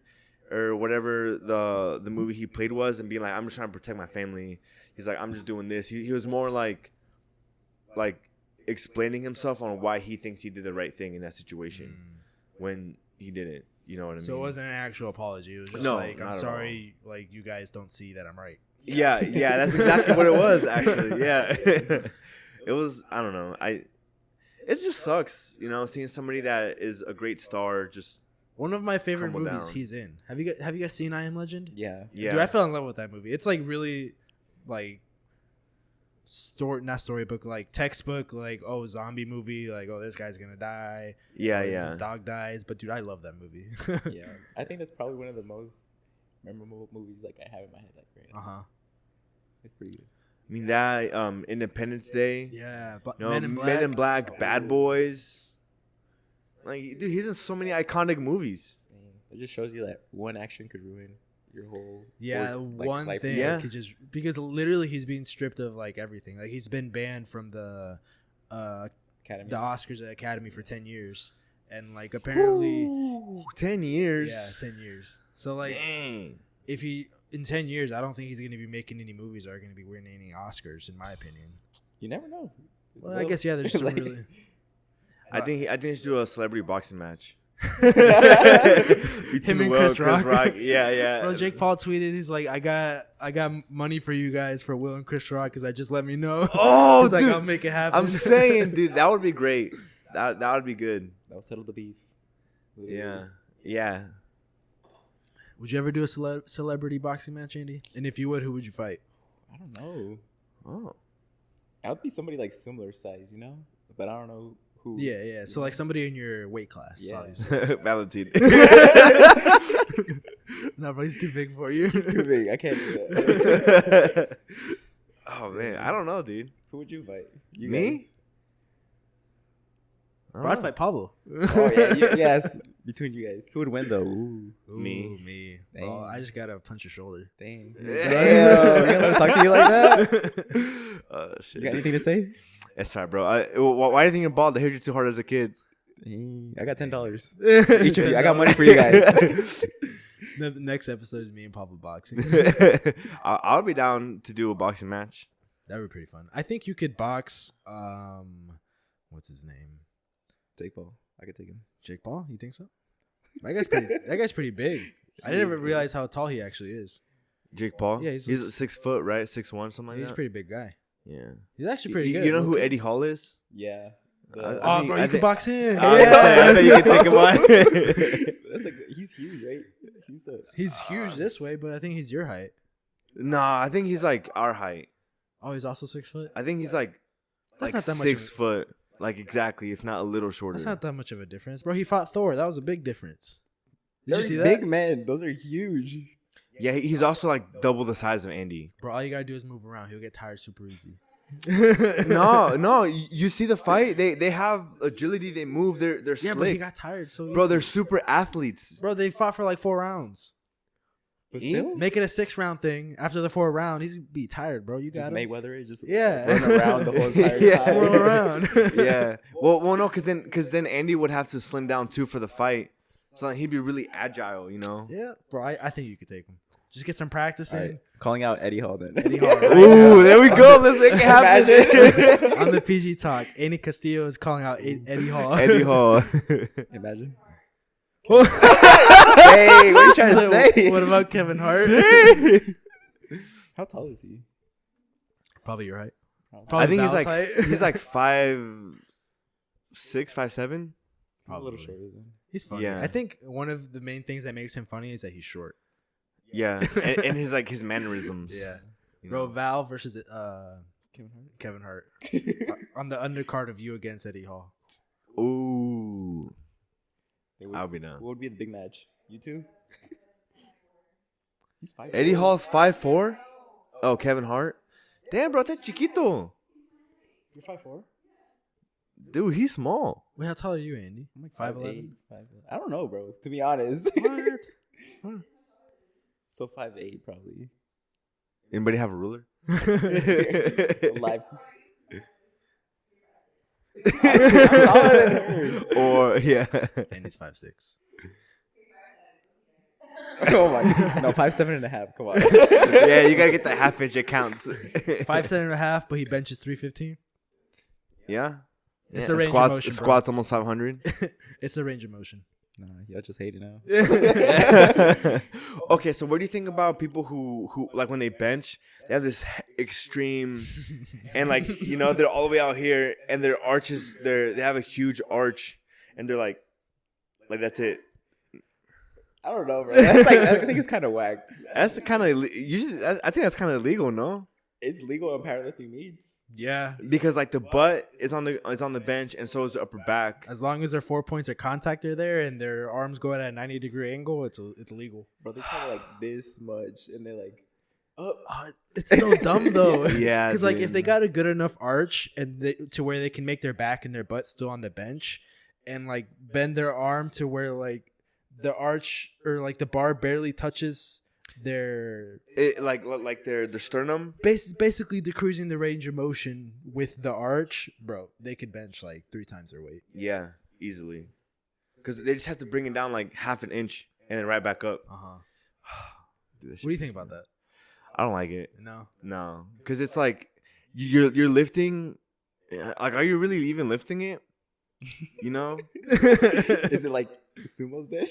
or whatever the movie he played was, and being like, I'm just trying to protect my family. He's like, I'm just doing this. He was more like explaining himself on why he thinks he did the right thing in that situation when he didn't. You know what I mean? So it wasn't an actual apology. It was just I'm sorry, like, you guys don't see that I'm right. Yeah, that's exactly what it was, actually. Yeah. It was, I don't know. it just sucks, seeing somebody that is a great star just. One of my favorite Crumble movies down. he's in. Have you guys seen I Am Legend? Yeah. Yeah. Dude, I fell in love with that movie. It's like really like not storybook, like textbook, like zombie movie, like this guy's gonna die. Yeah, His dog dies. But dude, I love that movie. Yeah. I think that's probably one of the most memorable movies like I have in my head like right now. It's pretty good. I mean that Independence Day. Yeah, but Men in Black, Bad Boys. Like, dude, he's in so many iconic movies. It just shows you that one action could ruin your whole one life. thing Yeah. because literally he's being stripped of like everything. Like he's been banned from the Academy. the Oscars at Academy for 10 years, and like apparently 10 years. Yeah, 10 years. So like, Dang. if he in 10 years, I don't think he's gonna be making any movies or gonna be winning any Oscars, in my opinion. You never know. Well, I guess there's some Like- really. I think he should do a celebrity boxing match. Him and Will, Chris Rock. Yeah. Bro, Jake Paul tweeted, he's like, I got money for you guys for Will and Chris Rock because I just let me know. Oh, he's dude, like, I'll make it happen. I'm saying, dude, that would be great. That would be good. That will settle the beef. Yeah. Would you ever do a celebrity boxing match, Andy? And if you would, who would you fight? I don't know. Oh. I would be somebody like similar size, but I don't know who. Yeah. So like somebody in your weight class, Yeah. obviously. Valentine. No, but he's too big for you. It's too big. I can't do that. Oh man, I don't know, dude. Who would you fight? Me? Guys? I Bro, don't I'd know. fight Pablo. Oh yeah, yes. Between you guys, who would win though? Ooh, Me. Bro, Dang. I just gotta punch your shoulder. dang. Damn. Damn. You gonna talk to you like that? Shit. You got anything to say? It's alright, bro. Why do you think you're bald? I hit you too hard as a kid. Dang, I got $10 each of you. I got money for you guys. The next episode is me and Pablo boxing. I'll be down to do a boxing match. That would be pretty fun. I think you could box. What's his name? Jake Paul. I could take him. Jake Paul. You think so? That guy's pretty big. I didn't even realize how tall he actually is. Jake Paul? Yeah, he's 6 foot, right? 6'1", something like He's a that. pretty big guy. Yeah. He's actually pretty good. You know who low-key. Eddie Hall is? Yeah. I Oh, think- bro, I you could think- box him. I thought you could take him on. That's like he's huge, right? He's huge this way, but I think he's your height. Nah, I think he's like our height. Oh, he's also 6 foot. I think he's like That's like not that much 6 of a- foot. Like exactly, if not a little shorter. That's not that much of a difference, bro. He fought Thor. That was a big difference. Did you see that? Big men. Those are huge. Yeah, he's also like double the size of Andy. Bro, all you gotta do is move around. He'll get tired super easy. No, you see the fight? They have agility. They move. They're Yeah, but he slick, got tired so easy. bro. They're super athletes. Bro, they fought for like 4 rounds. But He- still, Make it a 6-round thing. After the 4th round, he's gonna be tired, bro. You just got him. Mayweather, just Yeah. run around the whole entire Yeah. time. Swirl around. Yeah. Well, no, because then Andy would have to slim down too for the fight. So like, he'd be really agile, Yeah, bro. I think you could take him. Just get some practice in. All right, calling out Eddie Hall then. Eddie Hall, right Ooh, there we go. Let's make it happen. On the PG talk, Andy Castillo is calling out Eddie Hall. Eddie Hall. Imagine. Hey, what are you trying to say? What about Kevin Hart? How tall is he? Probably your height. I think Val's height. he's like 5'6", 5'7". A little shorter than. He's funny. Yeah. I think one of the main things that makes him funny is that he's short. Yeah, and his mannerisms. Yeah. you Bro, know. Val versus Kevin Hart. Kevin Hart on the undercard of you against Eddie Hall. Ooh, They would- I'll be down. What would be the big match? You two? He's 5'4". Eddie Hall's 5'4". Oh, Kevin Hart. Damn, bro, that's chiquito. You're 5'4"? Dude, he's small. Wait, how tall are you, Andy? I'm like 5'11". 5'8". I don't know, bro. To be honest. What? So 5'8", probably. Anybody have a ruler? Live. Or yeah. Andy's 5'6". Oh my god. No, 5'7.5". Come on. Yeah, you gotta get the half inch. It counts. 5'7.5", but he benches 315. Yeah. It's Yeah, a range of squats, motion, bro. Squats almost 500. It's a range of motion. Nah, y'all just hate it now. Okay, so what do you think about people who like when they bench, they have this extreme, and like they're all the way out here, and their arches, they have a huge arch, and they're like that's it. I don't know, bro. That's like I think it's kind of whack. That's kind of usually. I think that's kind of illegal, no? It's legal in powerlifting meets. Yeah, because like the butt is on the bench, and so is the upper back. As long as their 4 points of contact are there and their arms go at a 90-degree angle, it's legal. Bro, they kind of like this much, and they're like, it's so dumb though. Yeah, because like if they got a good enough arch and to where they can make their back and their butt still on the bench, and like bend their arm to where like the arch or like the bar barely touches their their sternum, basically decreasing the range of motion with the arch, bro, they could bench like 3 times their weight. Yeah, easily, because they just have to bring it down like half an inch and then right back up. What do you think about that? I don't like it. No, because it's like you're lifting, like, are you really even lifting it? Is it like sumos then?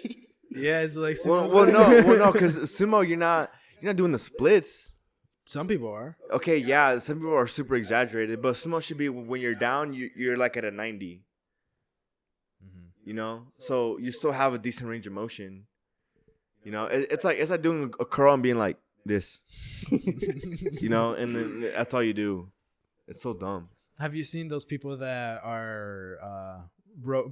Yeah, it's like well, no, because sumo you're not doing the splits. Some people are. Okay, yeah, some people are super exaggerated, but sumo should be when you're down, you're like at a 90. So you still have a decent range of motion. It's like doing a curl and being like this. And then that's all you do. It's so dumb. Have you seen those people that are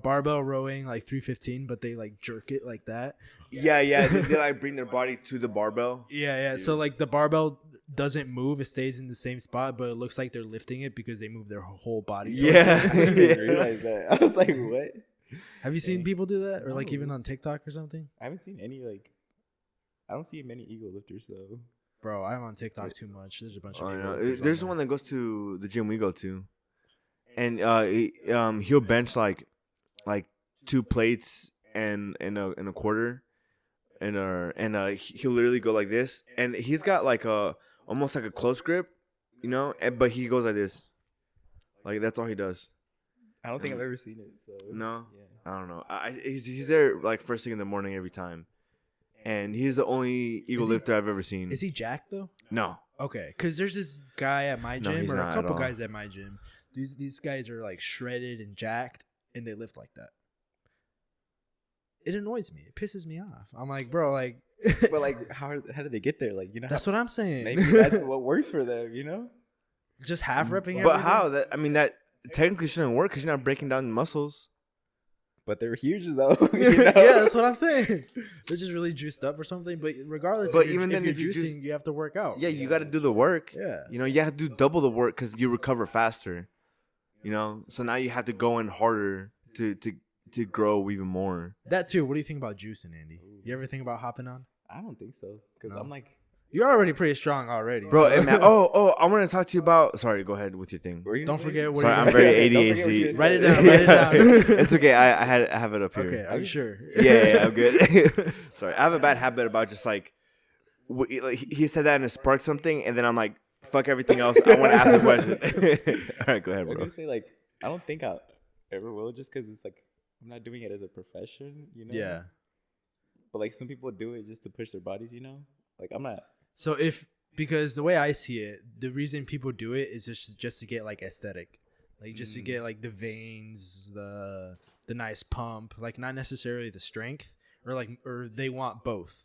barbell rowing like 315, but they like jerk it like that? Yeah. They like bring their body to the barbell. Yeah. Dude. So like the barbell doesn't move; it stays in the same spot, but it looks like they're lifting it because they move their whole body. Yeah, I didn't realize that. I was like, what? Have you seen people do that, or like even on TikTok or something? I haven't seen any I don't see many ego lifters though. Bro, I'm on TikTok too much. There's a bunch of people. There's one that goes to the gym we go to, and he'll bench like 2 plates and a quarter, and he'll literally go like this, and he's got like almost like a close grip, but he goes like this, like that's all he does. I don't think I've ever seen it. So no, yeah. I don't know. He's there like first thing in the morning every time. And he's the only ego lifter I've ever seen. Is he jacked though? No. Okay, because there's this guy at my gym, he's or not a at couple all. guys at my gym. These guys are like shredded and jacked, and they lift like that. It annoys me. It pisses me off. I'm like, bro, like. But like, how did they get there? Like, That's what I'm saying. Maybe that's what works for them. Just half repping. But how? That technically shouldn't work because you're not breaking down muscles. But they're huge though. Yeah, that's what I'm saying. They're just really juiced up or something. But regardless, but if even then, if you're juicing, you have to work out. Yeah, you got to do the work. Yeah. You have to do double the work because you recover faster. So now you have to go in harder to grow even more. That too. What do you think about juicing, Andy? You ever think about hopping on? I don't think so because No. I'm like, You're already pretty strong already, Bro, so- and man, I want to talk to you about. Sorry, go ahead with your thing. Don't forget what Sorry, you're I'm gonna very say. Don't forget what ADHD. you're Write it down. Write it down. It's okay. I have it up here. Okay, are you sure? Yeah, I'm good. Sorry, I have a bad habit about just like, he said that and it sparked something, and then I'm like, fuck everything else. I want to ask a question. All right, go ahead, I was bro. gonna say like, I don't think I ever will just because it's like I'm not doing it as a profession, Yeah. But like some people do it just to push their bodies, Like I'm not. So because the way I see it, the reason people do it is just to get like aesthetic, like just to get like the veins, the nice pump, like not necessarily the strength, or they want both.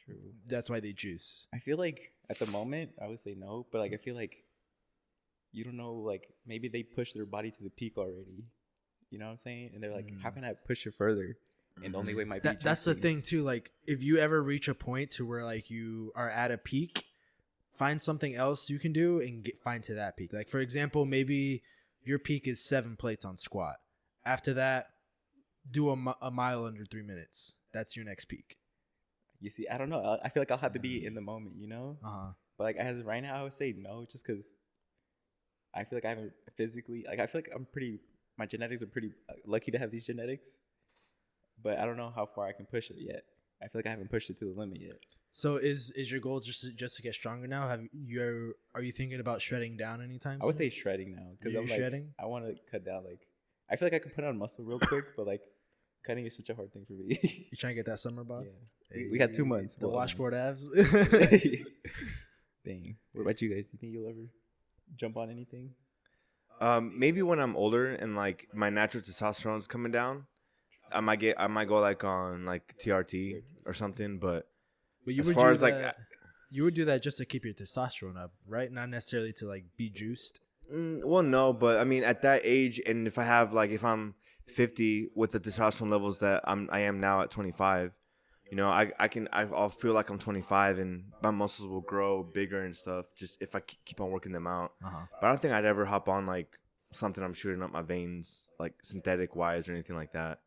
True. That's why they juice. I feel like at the moment I would say no, but like I feel like you don't know, like maybe they push their body to the peak already. You know what I'm saying? And they're like, how can I push it further? And the only way might be That's the juicing. thing too. Like if you ever reach a point to where like you are at a peak, find something else you can do and find to that peak. Like for example, maybe your peak is 7 plates on squat. After that, do a mile under 3 minutes. That's your next peak. You see, I don't know. I feel like I'll have to be in the moment, Uh-huh. But like as of right now, I would say no, just because I feel like I haven't physically. Like I feel like my genetics are pretty lucky to have these genetics, but I don't know how far I can push it yet. I feel like I haven't pushed it to the limit yet. So is your goal just to get stronger now? Are you thinking about shredding down anytime soon? I would say shredding now because You're I'm like, shredding? I want to cut down. Like I feel like I can put on muscle real quick, but like Cutting is such a hard thing for me. You trying to get that summer bod? Yeah. We got 2 months. The washboard abs. Dang. What about you guys? Do you think you'll ever jump on anything? Maybe when I'm older and like my natural testosterone's coming down, I might go like on like TRT or something. But you as would far do as that, like, you would do that just to keep your testosterone up, right? Not necessarily to like be juiced. well, no, but I mean at that age, and if I'm 50 with the testosterone levels that I am now at 25, you know, I'll feel like I'm 25 and my muscles will grow bigger and stuff just if I keep on working them out. But I don't think I'd ever hop on like something I'm shooting up my veins like synthetic wise or anything like that.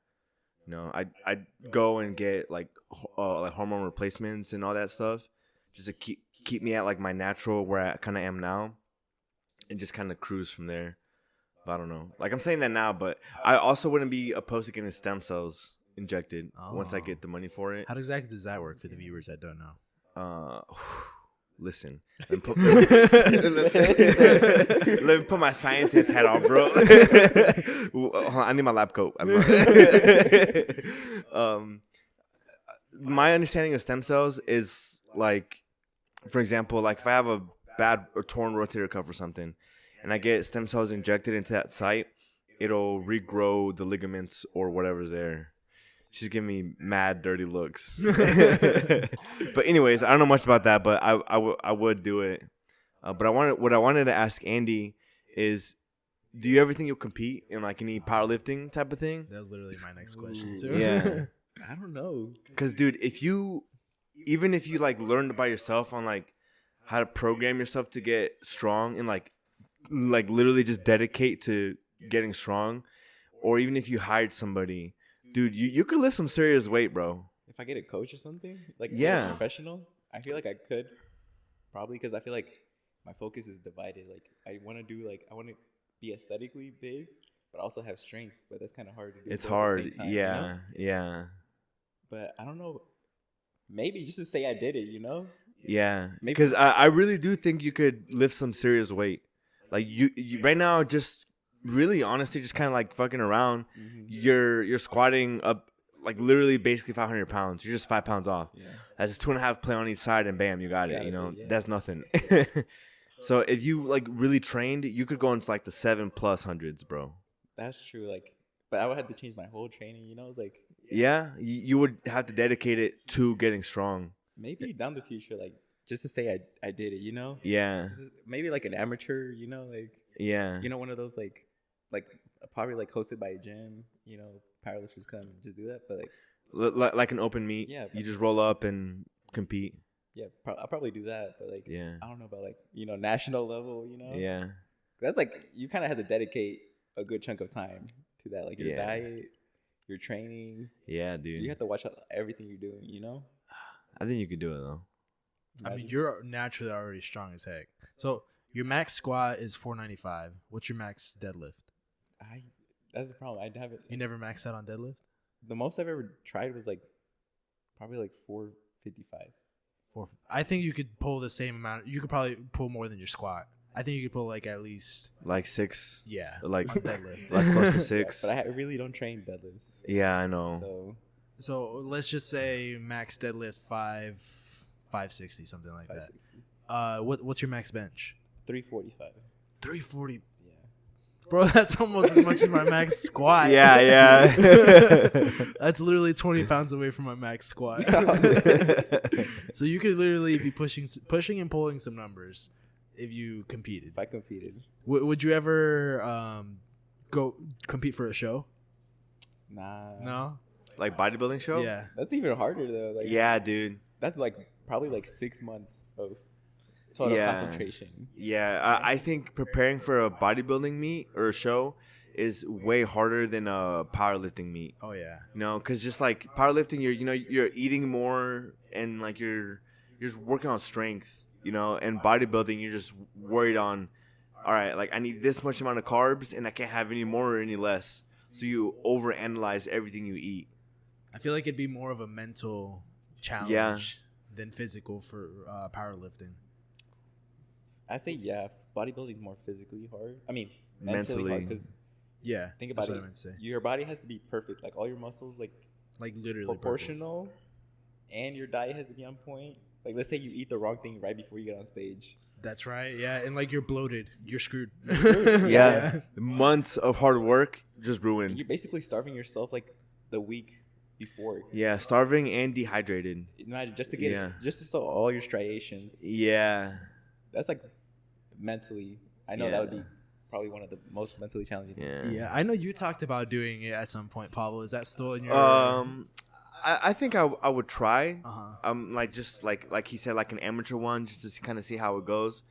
You know, I'd go and get like hormone replacements and all that stuff just to keep me at like my natural where I kind of am now and just kind of cruise from there. But I don't know. Like I'm saying that now, but I also wouldn't be opposed to getting stem cells injected once I get the money for it. How exactly does that work for the viewers that don't know? Listen, let me put my scientist hat on, bro. I need my lab coat. My understanding of stem cells is like, for example, like if I have a bad or torn rotator cuff or something, and I get stem cells injected into that site, it'll regrow the ligaments or whatever's there. She's giving me mad dirty looks. But anyways, I don't know much about that, but I would do it. But what I wanted to ask Andi is, do you ever think you'll compete in like any powerlifting type of thing? That was literally my next question too. Yeah. I don't know. Because dude, even if you like learned by yourself on like how to program yourself to get strong and like literally just dedicate to getting strong, or even if you hired somebody, dude, you could lift some serious weight, bro. If I get a coach or something, like yeah, a professional, I feel like I could probably, because I feel like my focus is divided. Like I want to be aesthetically big, but also have strength. But that's kind of hard to do. It's hard, at the same time, yeah, you know? yeah. But I don't know. Maybe just to say I did it, you know? Yeah, because I really do think you could lift some serious weight. Like you right now, just really honestly, just kind of like fucking around. Mm-hmm. You're squatting up like literally basically 500 pounds. You're just 5 pounds off. Yeah. That's 2.5 play on each side, and bam, you got it. You know, that's nothing. So if you like really trained, you could go into like the 7+ hundreds, bro. That's true. Like, but I would have to change my whole training. You know, it's like yeah, you would have to dedicate it to getting strong. Maybe down the future, like just to say I did it. You know? Yeah. Maybe like an amateur. You know, like yeah. You know, one of those like probably like hosted by a gym. You know, powerlifters come and just do that. But like an open meet. Yeah. You just roll up and compete. Yeah, I'll probably do that, but like, yeah, I don't know about like, you know, national level, you know? Yeah. That's like, you kind of have to dedicate a good chunk of time to that. Like your diet, your training. Yeah, dude. You have to watch out everything you're doing, you know? I think you could do it though. I mean, you're naturally already strong as heck. So your max squat is 495. What's your max deadlift? That's the problem. I haven't. You never maxed out on deadlift? The most I've ever tried was like, probably like 455. I think you could pull the same amount. You could probably pull more than your squat. I think you could pull like at least like 6. Yeah, like on deadlift, like close to 6. Yeah, but I really don't train deadlifts. Yeah, I know. So let's just say max deadlift 560, something like 560. That. What's your max bench? 345. 340. Bro, that's almost as much as my max squat. Yeah. That's literally 20 pounds away from my max squat. So you could literally be pushing and pulling some numbers if you competed. If I competed. Would you ever go compete for a show? Nah. No? Like bodybuilding show? Yeah. That's even harder though. Like, yeah, dude. That's like probably like 6 months of total concentration. Yeah, I think preparing for a bodybuilding meet or a show is way harder than a powerlifting meet. Oh yeah, you know, because just like powerlifting, you're eating more and like you're just working on strength, you know, and bodybuilding you're just worried on, all right, like I need this much amount of carbs and I can't have any more or any less, so you overanalyze everything you eat. I feel like it'd be more of a mental challenge than physical for powerlifting. I say bodybuilding is more physically hard. I mean, mentally hard because Yeah. Think about that's it. what I meant to say. Your body has to be perfect. Like all your muscles, like Literally proportional, and your diet has to be on point. Like let's say you eat the wrong thing right before you get on stage. That's right. Yeah, and like you're bloated, you're screwed. Yeah. Months of hard work just ruined. You're basically starving yourself like the week before. Yeah, starving and dehydrated. Imagine just to get just to solve all your striations. Yeah. That's like mentally. I know that would be probably one of the most mentally challenging things. Yeah, I know you talked about doing it at some point, Pablo. Is that still in your? I think I would try. Uh-huh. Just like he said, like an amateur one, just to kind of see how it goes.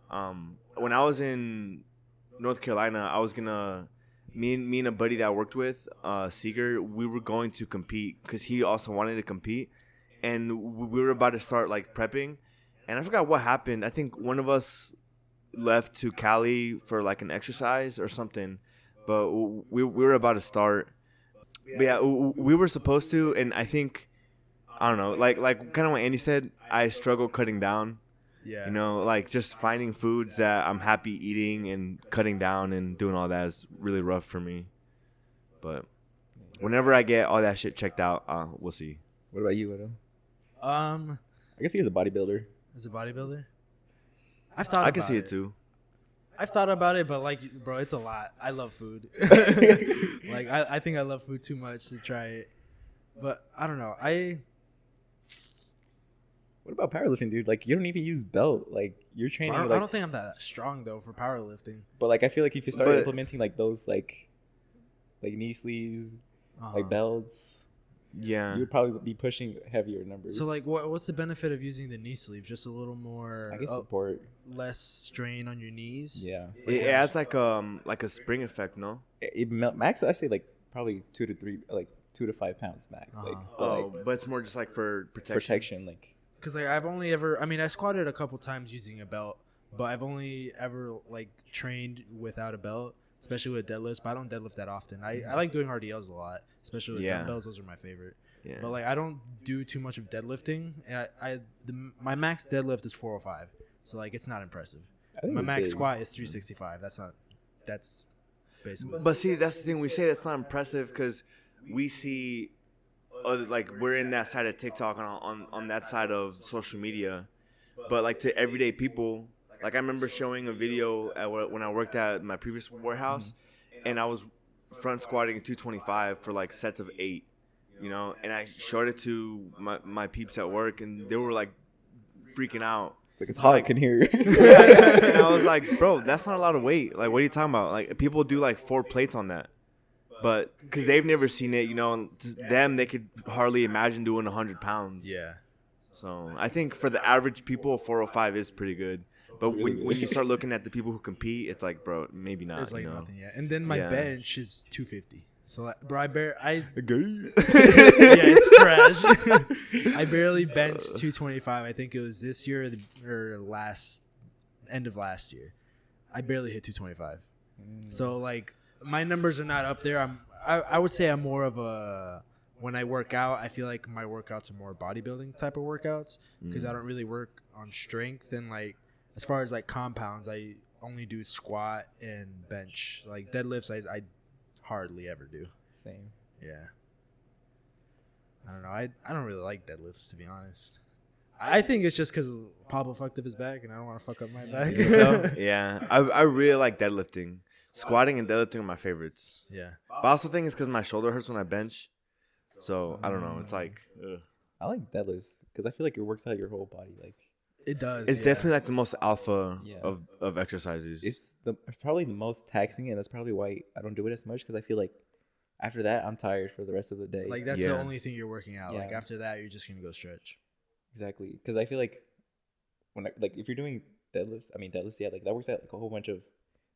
When I was in North Carolina, I was gonna me and a buddy that I worked with, Seeger, we were going to compete because he also wanted to compete, and we were about to start like prepping, and I forgot what happened. I think one of us left to Cali for like an exercise or something, but we were about to start. But yeah, we were supposed to, and I think, I don't know, like kind of what Andi said, I struggle cutting down. Yeah. You know, like just finding foods that I'm happy eating and cutting down and doing all that is really rough for me. But whenever I get all that shit checked out, we'll see. What about you, Adam? I guess he was a bodybuilder. As a bodybuilder, I've thought. I can see it too. I've thought about it, but like, bro, it's a lot. I love food. Like, I think I love food too much to try it. But I don't know. What about powerlifting, dude? Like, you don't even use belt. Like, you're training. I don't think I'm that strong though for powerlifting. But like, I feel like if you start implementing like those like knee sleeves, like belts, yeah, you would probably be pushing heavier numbers. So like, what's the benefit of using the knee sleeve? Just a little more, I guess support, less strain on your knees. Yeah, it adds like a spring effect, no? Max, I say like probably 2 to 5 pounds max. Like, but it's more just like for protection. Protection, like. Because like I've only ever, I squatted a couple times using a belt, but I've only ever like trained without a belt, especially with deadlifts. But I don't deadlift that often. I like doing RDLs a lot, especially with dumbbells. Those are my favorite. Yeah. But like I don't do too much of deadlifting. My max deadlift is 405, so like it's not impressive. My max squat is 365. That's basically. But see, that's the thing. We say that's not impressive because we see. Like we're in that side of TikTok on that side of social media, but like to everyday people, like I remember showing a video when I worked at my previous warehouse, and I was front squatting 225 for like sets of 8, you know, and I showed it to my peeps at work, and they were like freaking out. It's like it's hot in here. And I was like, bro, that's not a lot of weight. Like, what are you talking about? Like people do like 4 plates on that. But because they've never seen it, you know, to them, they could hardly imagine doing 100 pounds. Yeah. So I think for the average people, 405 is pretty good. But when you start looking at the people who compete, it's like, bro, maybe not. It's like you know? nothing yet. And then my bench is 250. So, like, bro, yeah, it's trash. I barely benched 225. I think it was this year or end of last year. I barely hit 225. So, like, my numbers are not up there. I would say I'm more of a, when I work out, I feel like my workouts are more bodybuilding type of workouts because I don't really work on strength. And like as far as like compounds, I only do squat and bench. Like deadlifts, I hardly ever do. Same. Yeah. I don't know. I don't really like deadlifts, to be honest. I think it's just because Pablo fucked up his back and I don't want to fuck up my back. So yeah, I really like deadlifting. Squatting and deadlifting are my favorites. Yeah. But I also think it's because my shoulder hurts when I bench. So, I don't know. It's like... Ugh. I like deadlifts because I feel like it works out your whole body. Like it does. It's definitely like the most alpha of exercises. It's probably the most taxing, and that's probably why I don't do it as much because I feel like after that, I'm tired for the rest of the day. Like, that's the only thing you're working out. Yeah. Like, after that, you're just going to go stretch. Exactly. Because I feel like if you're doing deadlifts, yeah, like that works out like a whole bunch of...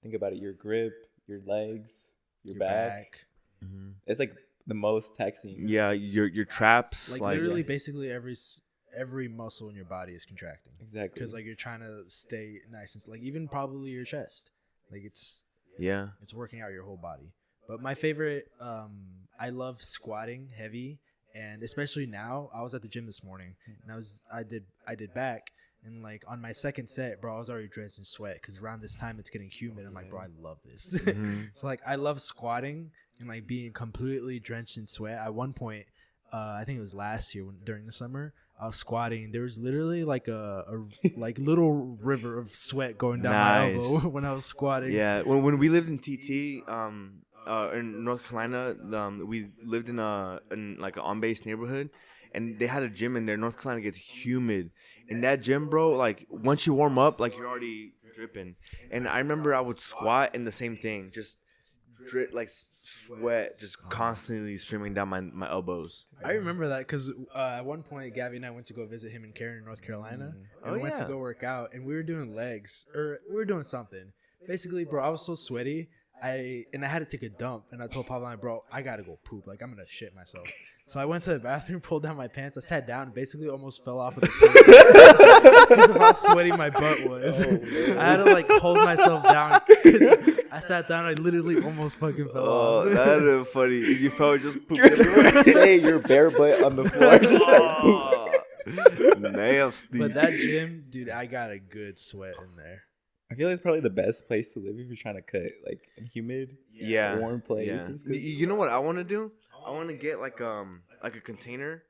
Think about it, your grip, your legs, your back. Mm-hmm. It's like the most taxing. Yeah, your traps. Like literally, basically every muscle in your body is contracting. Exactly. Because like you're trying to stay nice and like even probably your chest. Like it's working out your whole body. But my favorite, I love squatting heavy, and especially now. I was at the gym this morning, and I did back, And like on my second set, bro, I was already drenched in sweat because around this time it's getting humid. I'm like, bro, I love this. So like, I love squatting and like being completely drenched in sweat. At one point, I think it was last year during the summer, I was squatting. There was literally like a like little river of sweat going down my elbow when I was squatting. Yeah, when we lived in TT, in North Carolina, we lived in like an on-base neighborhood, and they had a gym in there. North Carolina gets humid. In that gym, bro, like once you warm up, like you're already dripping. And I remember I would squat and the same thing, just drip, like sweat just constantly streaming down my elbows. I remember that because at one point, Gabby and I went to go visit him in Caron, North Carolina. And we went to go work out, and we were doing legs, or we were doing something. Basically, bro, I was so sweaty. I had to take a dump, and I told Pablo, bro, I gotta go poop. Like, I'm gonna shit myself. So I went to the bathroom, pulled down my pants. I sat down, and basically almost fell off of the toilet because of how sweaty my butt was. I had to like hold myself down. I sat down. I literally almost fucking fell off. Oh, that is funny. You felt just poop everywhere. Hey, your bare butt on the floor. Just like, nasty. But that gym, dude, I got a good sweat in there. I feel like it's probably the best place to live if you're trying to cut like a humid, warm place. Yeah. You know what I want to do? I want to get like a container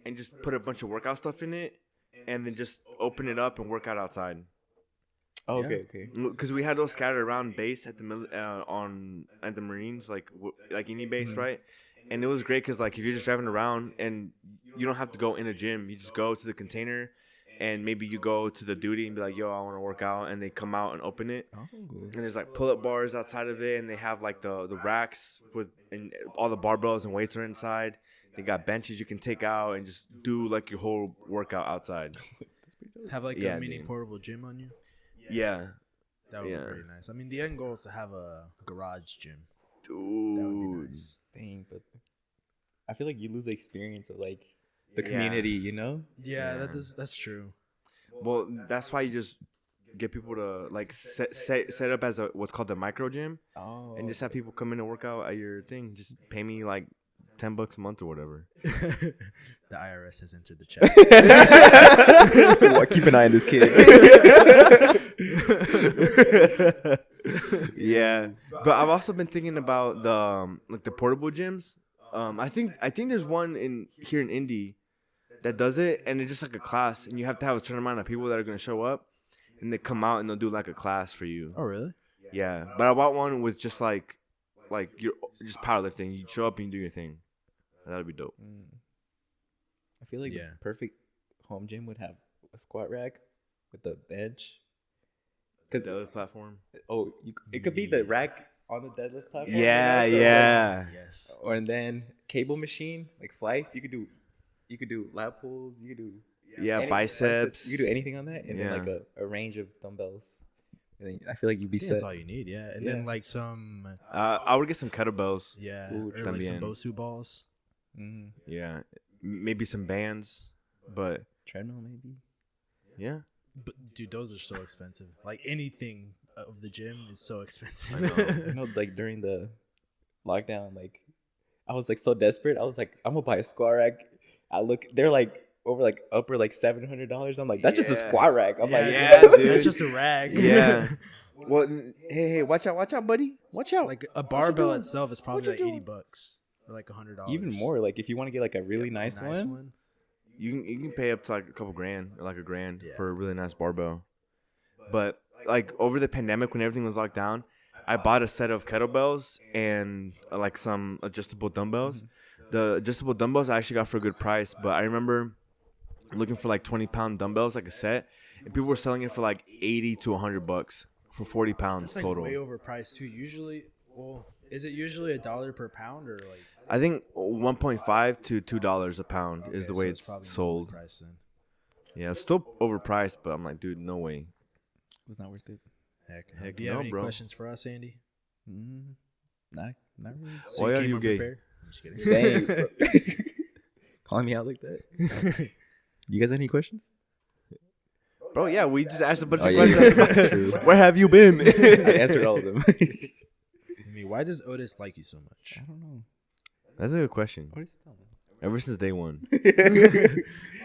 and just put a bunch of workout stuff in it, and then just open it up and work out outside. Oh, okay. Because we had those scattered around base at the Marines, like any base, right? And it was great because like if you're just driving around and you don't have to go in a gym, you just go to the container. And maybe you go to the duty and be like, yo, I want to work out. And they come out and open it. Oh. And there's like pull-up bars outside of it. And they have like the racks and all the barbells and weights are inside. They got benches you can take out and just do like your whole workout outside. Have like a mini portable gym on you? Yeah. That would be very nice. I mean, the end goal is to have a garage gym. Dude. That would be nice. Dang, but I feel like you lose the experience of like the community, you know? Yeah, that's true. Well, that's why you just get people to like set up as what's called the micro gym, and just have people come in and work out at your thing. Just pay me like $10 a month or whatever. The IRS has entered the chat. Keep an eye on this kid. Yeah, but I've also been thinking about the portable gyms. I think there's one here in Indy that does it, and it's just like a class, and you have to have a certain amount of people that are going to show up, and they come out and they'll do like a class for you. Oh, really? Yeah, but I bought one with just like you're just powerlifting. You show up and you do your thing. That'd be dope. I feel like a perfect home gym would have a squat rack with a bench. Because the other platform. Oh, it could be the rack on the deadlift platform. Yeah, you know? Yes. Or and then cable machine like flies. You could do lat pulls. You could do biceps. You could do anything on that, and then like a range of dumbbells. And then I feel like you'd be set. That's all you need. Yeah, and then like some. I would get some kettlebells. Yeah, Ooh, or like some Bosu balls. Mm-hmm. Yeah, maybe some bands, but treadmill maybe. Yeah. But dude, those are so expensive. Like anything of the gym is so expensive. I know. You know, like during the lockdown, like I was like so desperate. I was like, I'm gonna buy a squat rack. They're like over like upper like $700. I'm like, that's just a squat rack. I'm like, dude, that's just a rack. Yeah. Well, hey, watch out, buddy. Watch out. Like a barbell itself is probably like $80 or like $100. Even more. Like if you want to get like a really nice one. You can pay up to like a couple grand or like $1,000 for a really nice barbell. But like over the pandemic when everything was locked down, I bought a set of kettlebells and like some adjustable dumbbells. Mm-hmm. The adjustable dumbbells I actually got for a good price, but I remember looking for like 20-pound dumbbells like a set, and people were selling it for like $80 to $100 for 40 pounds That's like total. Way overpriced too. Usually, is it usually $1 per pound or like? I think $1.5 to $2 a pound is the way it's sold. Yeah, it's still overpriced, but I'm like, dude, no way. It was not worth it. Heck do you have any questions for us, Andy? Not really. So why are you gay? I'm just kidding. Dang, calling me out like that. You guys have any questions? Bro, yeah, we just asked a bunch of questions. Where have you been? I answered all of them. I mean, why does Otis like you so much? I don't know. That's a good question. Ever since day one.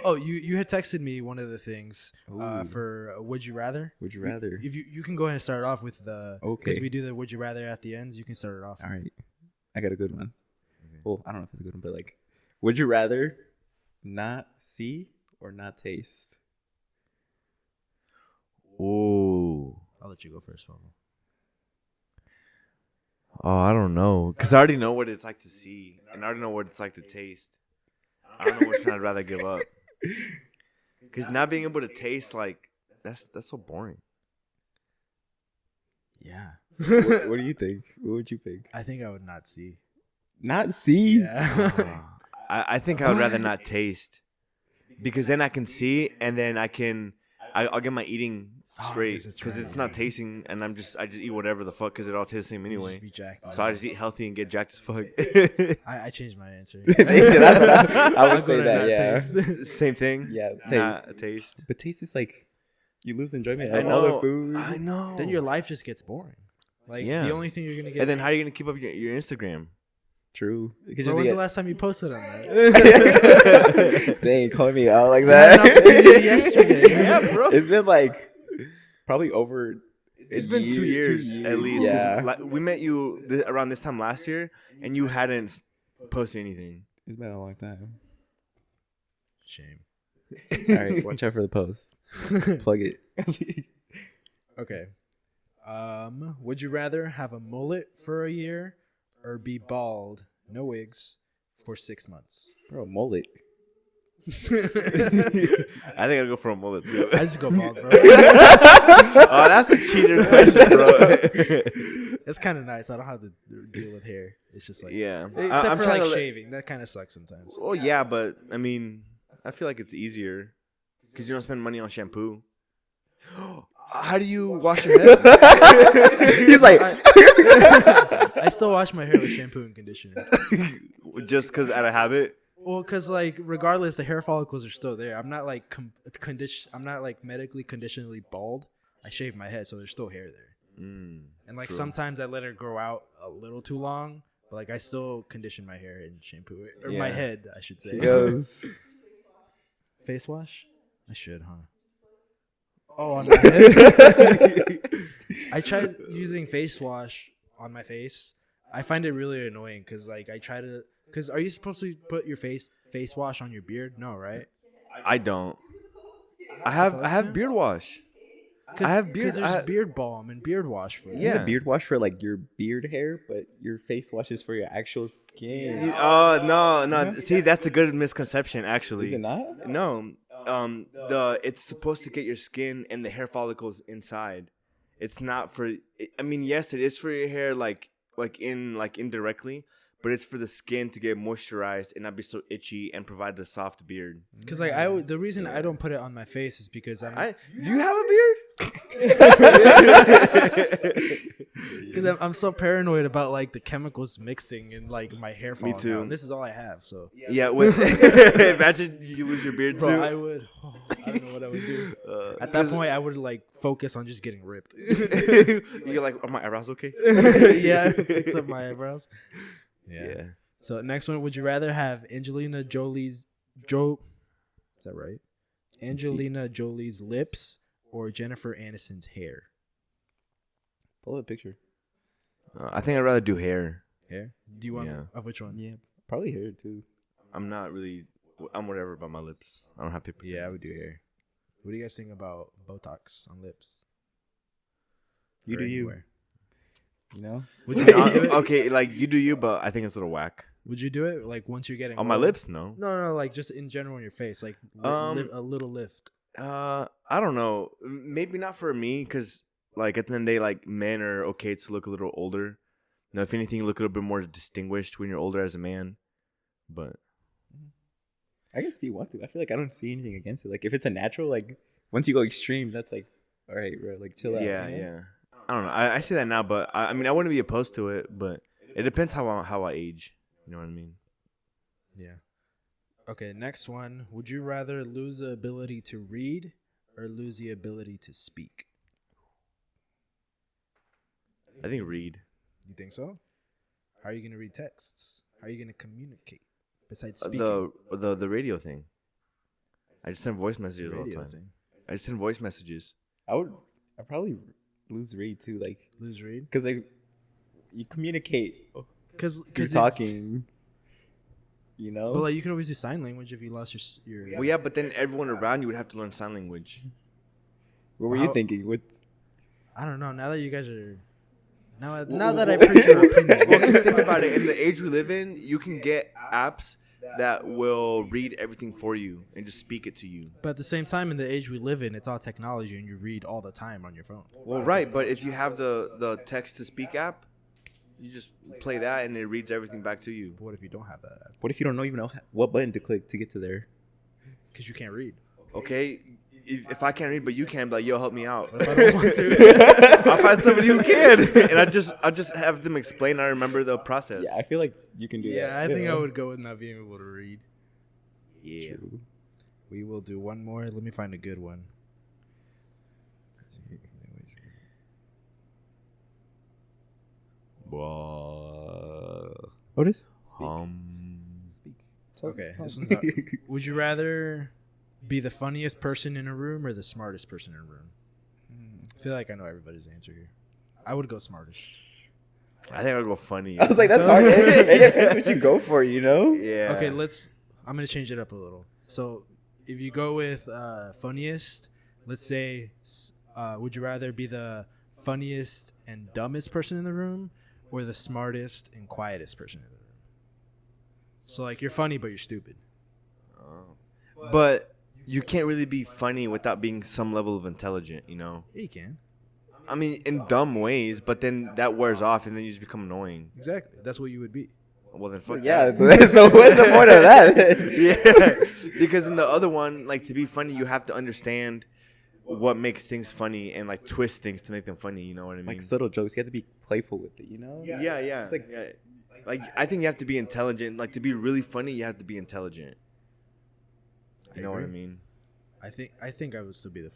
Oh, you had texted me one of the things Ooh. for Would You Rather. Would you rather? If you can go ahead and start it off with the because Okay. we do the Would You Rather at the ends. You can start it off. All right. I got a good one. Well, I don't know if it's a good one, but like, would you rather not see or not taste? Ooh. I'll let you go first, Pablo. Oh, I don't know. Because I already know what it's like to see. And I already know what it's like to taste. I don't know which one I'd rather give up. Because not being able to taste, like, that's so boring. Yeah. What do you think? What would you pick? I think I would not see. Not see? Yeah. I think I would rather not taste. Because then I can see, and then I'll get my eating straight. that's Because right. it's not tasting, and I just eat whatever the fuck, because it all tastes the same anyway. Just be jacked. So I just eat healthy and get jacked as fuck. I changed my answer. That's what I I'll would go say to that, not yeah. taste. Same thing. Yeah, Not taste. taste. But taste is like, you lose enjoyment I of know. all the food. I know. Then your life just gets boring. Like Yeah. the only thing you're gonna get. And then how are you gonna keep up your Instagram? True. Because Bro, when's the last time you posted on that? They ain't calling me out like Yeah, no, that. you did yesterday. Yeah, bro. It's been like probably over. It's been 2 years at least. 'Cause, Yeah. like, we met you around this time last year, and you hadn't posted anything. It's been a long time. Shame. All right, watch out for the post. Plug it. Okay. Would you rather have a mullet for a year or be bald, no wigs, for 6 months? Bro, mullet. I think I'll go for a mullet too. I just go bald, bro. Oh, that's a cheater question, bro. It's kind of nice. I don't have to deal with hair. It's just like Yeah. Except I'm for trying like to shaving, that kind of sucks sometimes. Oh yeah, but I mean, I feel like it's easier because you don't spend money on shampoo. How do you wash your head? He's like, I still wash my hair with shampoo and conditioner. Just because out of habit. Well, because like regardless, the hair follicles are still there. I'm not like I'm not like medically conditionally bald. I shave my head, so there's still hair there. And like true. sometimes I let it grow out a little too long, but like I still condition my hair and shampoo it, or my Yeah. head, I should say. he goes, Face wash? I should, huh? Oh, on my head. I tried using face wash on my face. I find it really annoying because like I try to. Because are you supposed to put your face wash on your beard? No, right? I don't. I have beard wash. I have beard. Because there's beard balm and beard wash for it. yeah, Yeah. beard wash for like your beard hair, but your face wash is for your actual skin. Oh no. See, that's a good misconception, actually. Is it not? No. It's supposed to get your skin and the hair follicles inside. It's not for. I mean, yes, it is for your hair, like indirectly, but it's for the skin to get moisturized and not be so itchy and provide the soft beard. Because like the reason I don't put it on my face is because Do you have a beard? because I'm so paranoid about like the chemicals mixing in like my hair falling too. out. And this is all I have, so Yeah. Imagine you lose your beard bro, too. I would. I don't know what I would do. At that point, I would like focus on just getting ripped. You're like, are my eyebrows okay? Yeah, fix up my eyebrows. Yeah. So next one, would you rather have Angelina Jolie's Is that right? Angelina Jolie's lips or Jennifer Aniston's hair? Pull up a picture. I think I'd rather do hair. Hair? Do you want Yeah. of which one? Yeah, probably hair too. I'm not really. I'm whatever about my lips. I don't have paper. Yeah, I would do hair. What do you guys think about Botox on lips? You Or do you. anywhere? You know? Would you do it? Okay, like you do you, but I think it's a little whack. Would you do it like once you're getting On my old? lips, no. No, like just in general on your face, like a little lift. I don't know. Maybe not for me, because like at the end of the day, like men are okay to look a little older. Now, if anything, you look a little bit more distinguished when you're older as a man. But I guess if you want to, I feel like I don't see anything against it. Like if it's a natural, like once you go extreme, that's like, all right, bro, like chill out. yeah, you know? yeah. I don't know. I see that now, but I mean, I wouldn't be opposed to it. But it depends how I age. You know what I mean? Yeah. Okay, next one. Would you rather lose the ability to read or lose the ability to speak? I think read. You think so? How are you going to read texts? How are you going to communicate? besides speaking? The radio thing. I just send voice messages all the Radio time. thing. I just send voice messages. I'd probably lose read too, like Lose read? because like you communicate. Because You're talking. You know. But like you could always do sign language if you lost your. Well, yeah, but then everyone around you would have to learn sign language. What were you thinking? What? I don't know. Now that you guys are. Now that I've heard your opinion. Well, 'cause think about it. In the age we live in, you can get apps that will read everything for you and just speak it to you. But at the same time, in the age we live in, it's all technology, and you read all the time on your phone. Well, right, but if you have the text to speak app, you just play that and it reads everything back to you. But what if you don't have that app? What if you don't even know what button to click to get to there? Because you can't read. Okay, if I can't read but you can, be like, yo, help me out. What if I don't want to? I'll find somebody who can, and I just have them explain. I remember the process. Yeah, I feel like you can do that. Yeah, I think I would go with not being able to read. Yeah. True. We will do one more. Let me find a good one. Otis? Speak. Okay, this one's out. Would you rather be the funniest person in a room or the smartest person in a room? I feel like I know everybody's answer here. I would go smartest. I think I'd go funny. I was like, that's hard. It depends what you go for, you know? Yeah. Okay, I'm gonna change it up a little. So, if you go with funniest, let's say, would you rather be the funniest and dumbest person in the room, or the smartest and quietest person in the room? So, like, you're funny but you're stupid. But you can't really be funny without being some level of intelligent, you know? Yeah, you can. I mean, in dumb ways, but then that wears off and then you just become annoying. Exactly. That's what you would be. Well, then So, fuck yeah, that. so what's the point of that? Yeah. Because in the other one, like, to be funny, you have to understand what makes things funny and, like, twist things to make them funny, you know what I mean? Like subtle jokes, you have to be playful with it, you know? Yeah. It's like- Like, I think you have to be intelligent. Like, to be really funny, you have to be intelligent. You know what I mean? I think I would still be the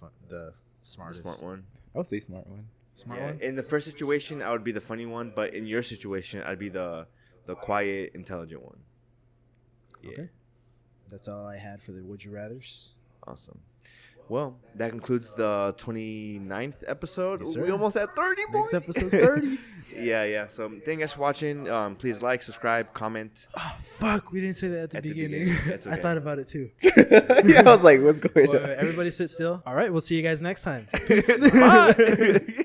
smartest. The smart one. I would say smart one. Smart Yeah. one? In the first situation, I would be the funny one, but in your situation, I'd be the quiet, intelligent one. Yeah. Okay. That's all I had for the Would You Rathers. Awesome. Well, that concludes the 29th episode. Yes, sir. We almost had 30, boys. Next episode's 30. Yeah. So thank you guys for watching. Please like, subscribe, comment. Oh, fuck. We didn't say that at the beginning. That's okay. I thought about it too. Yeah, I was like, what's going Well, on? everybody sit still. All right. We'll see you guys next time. Bye.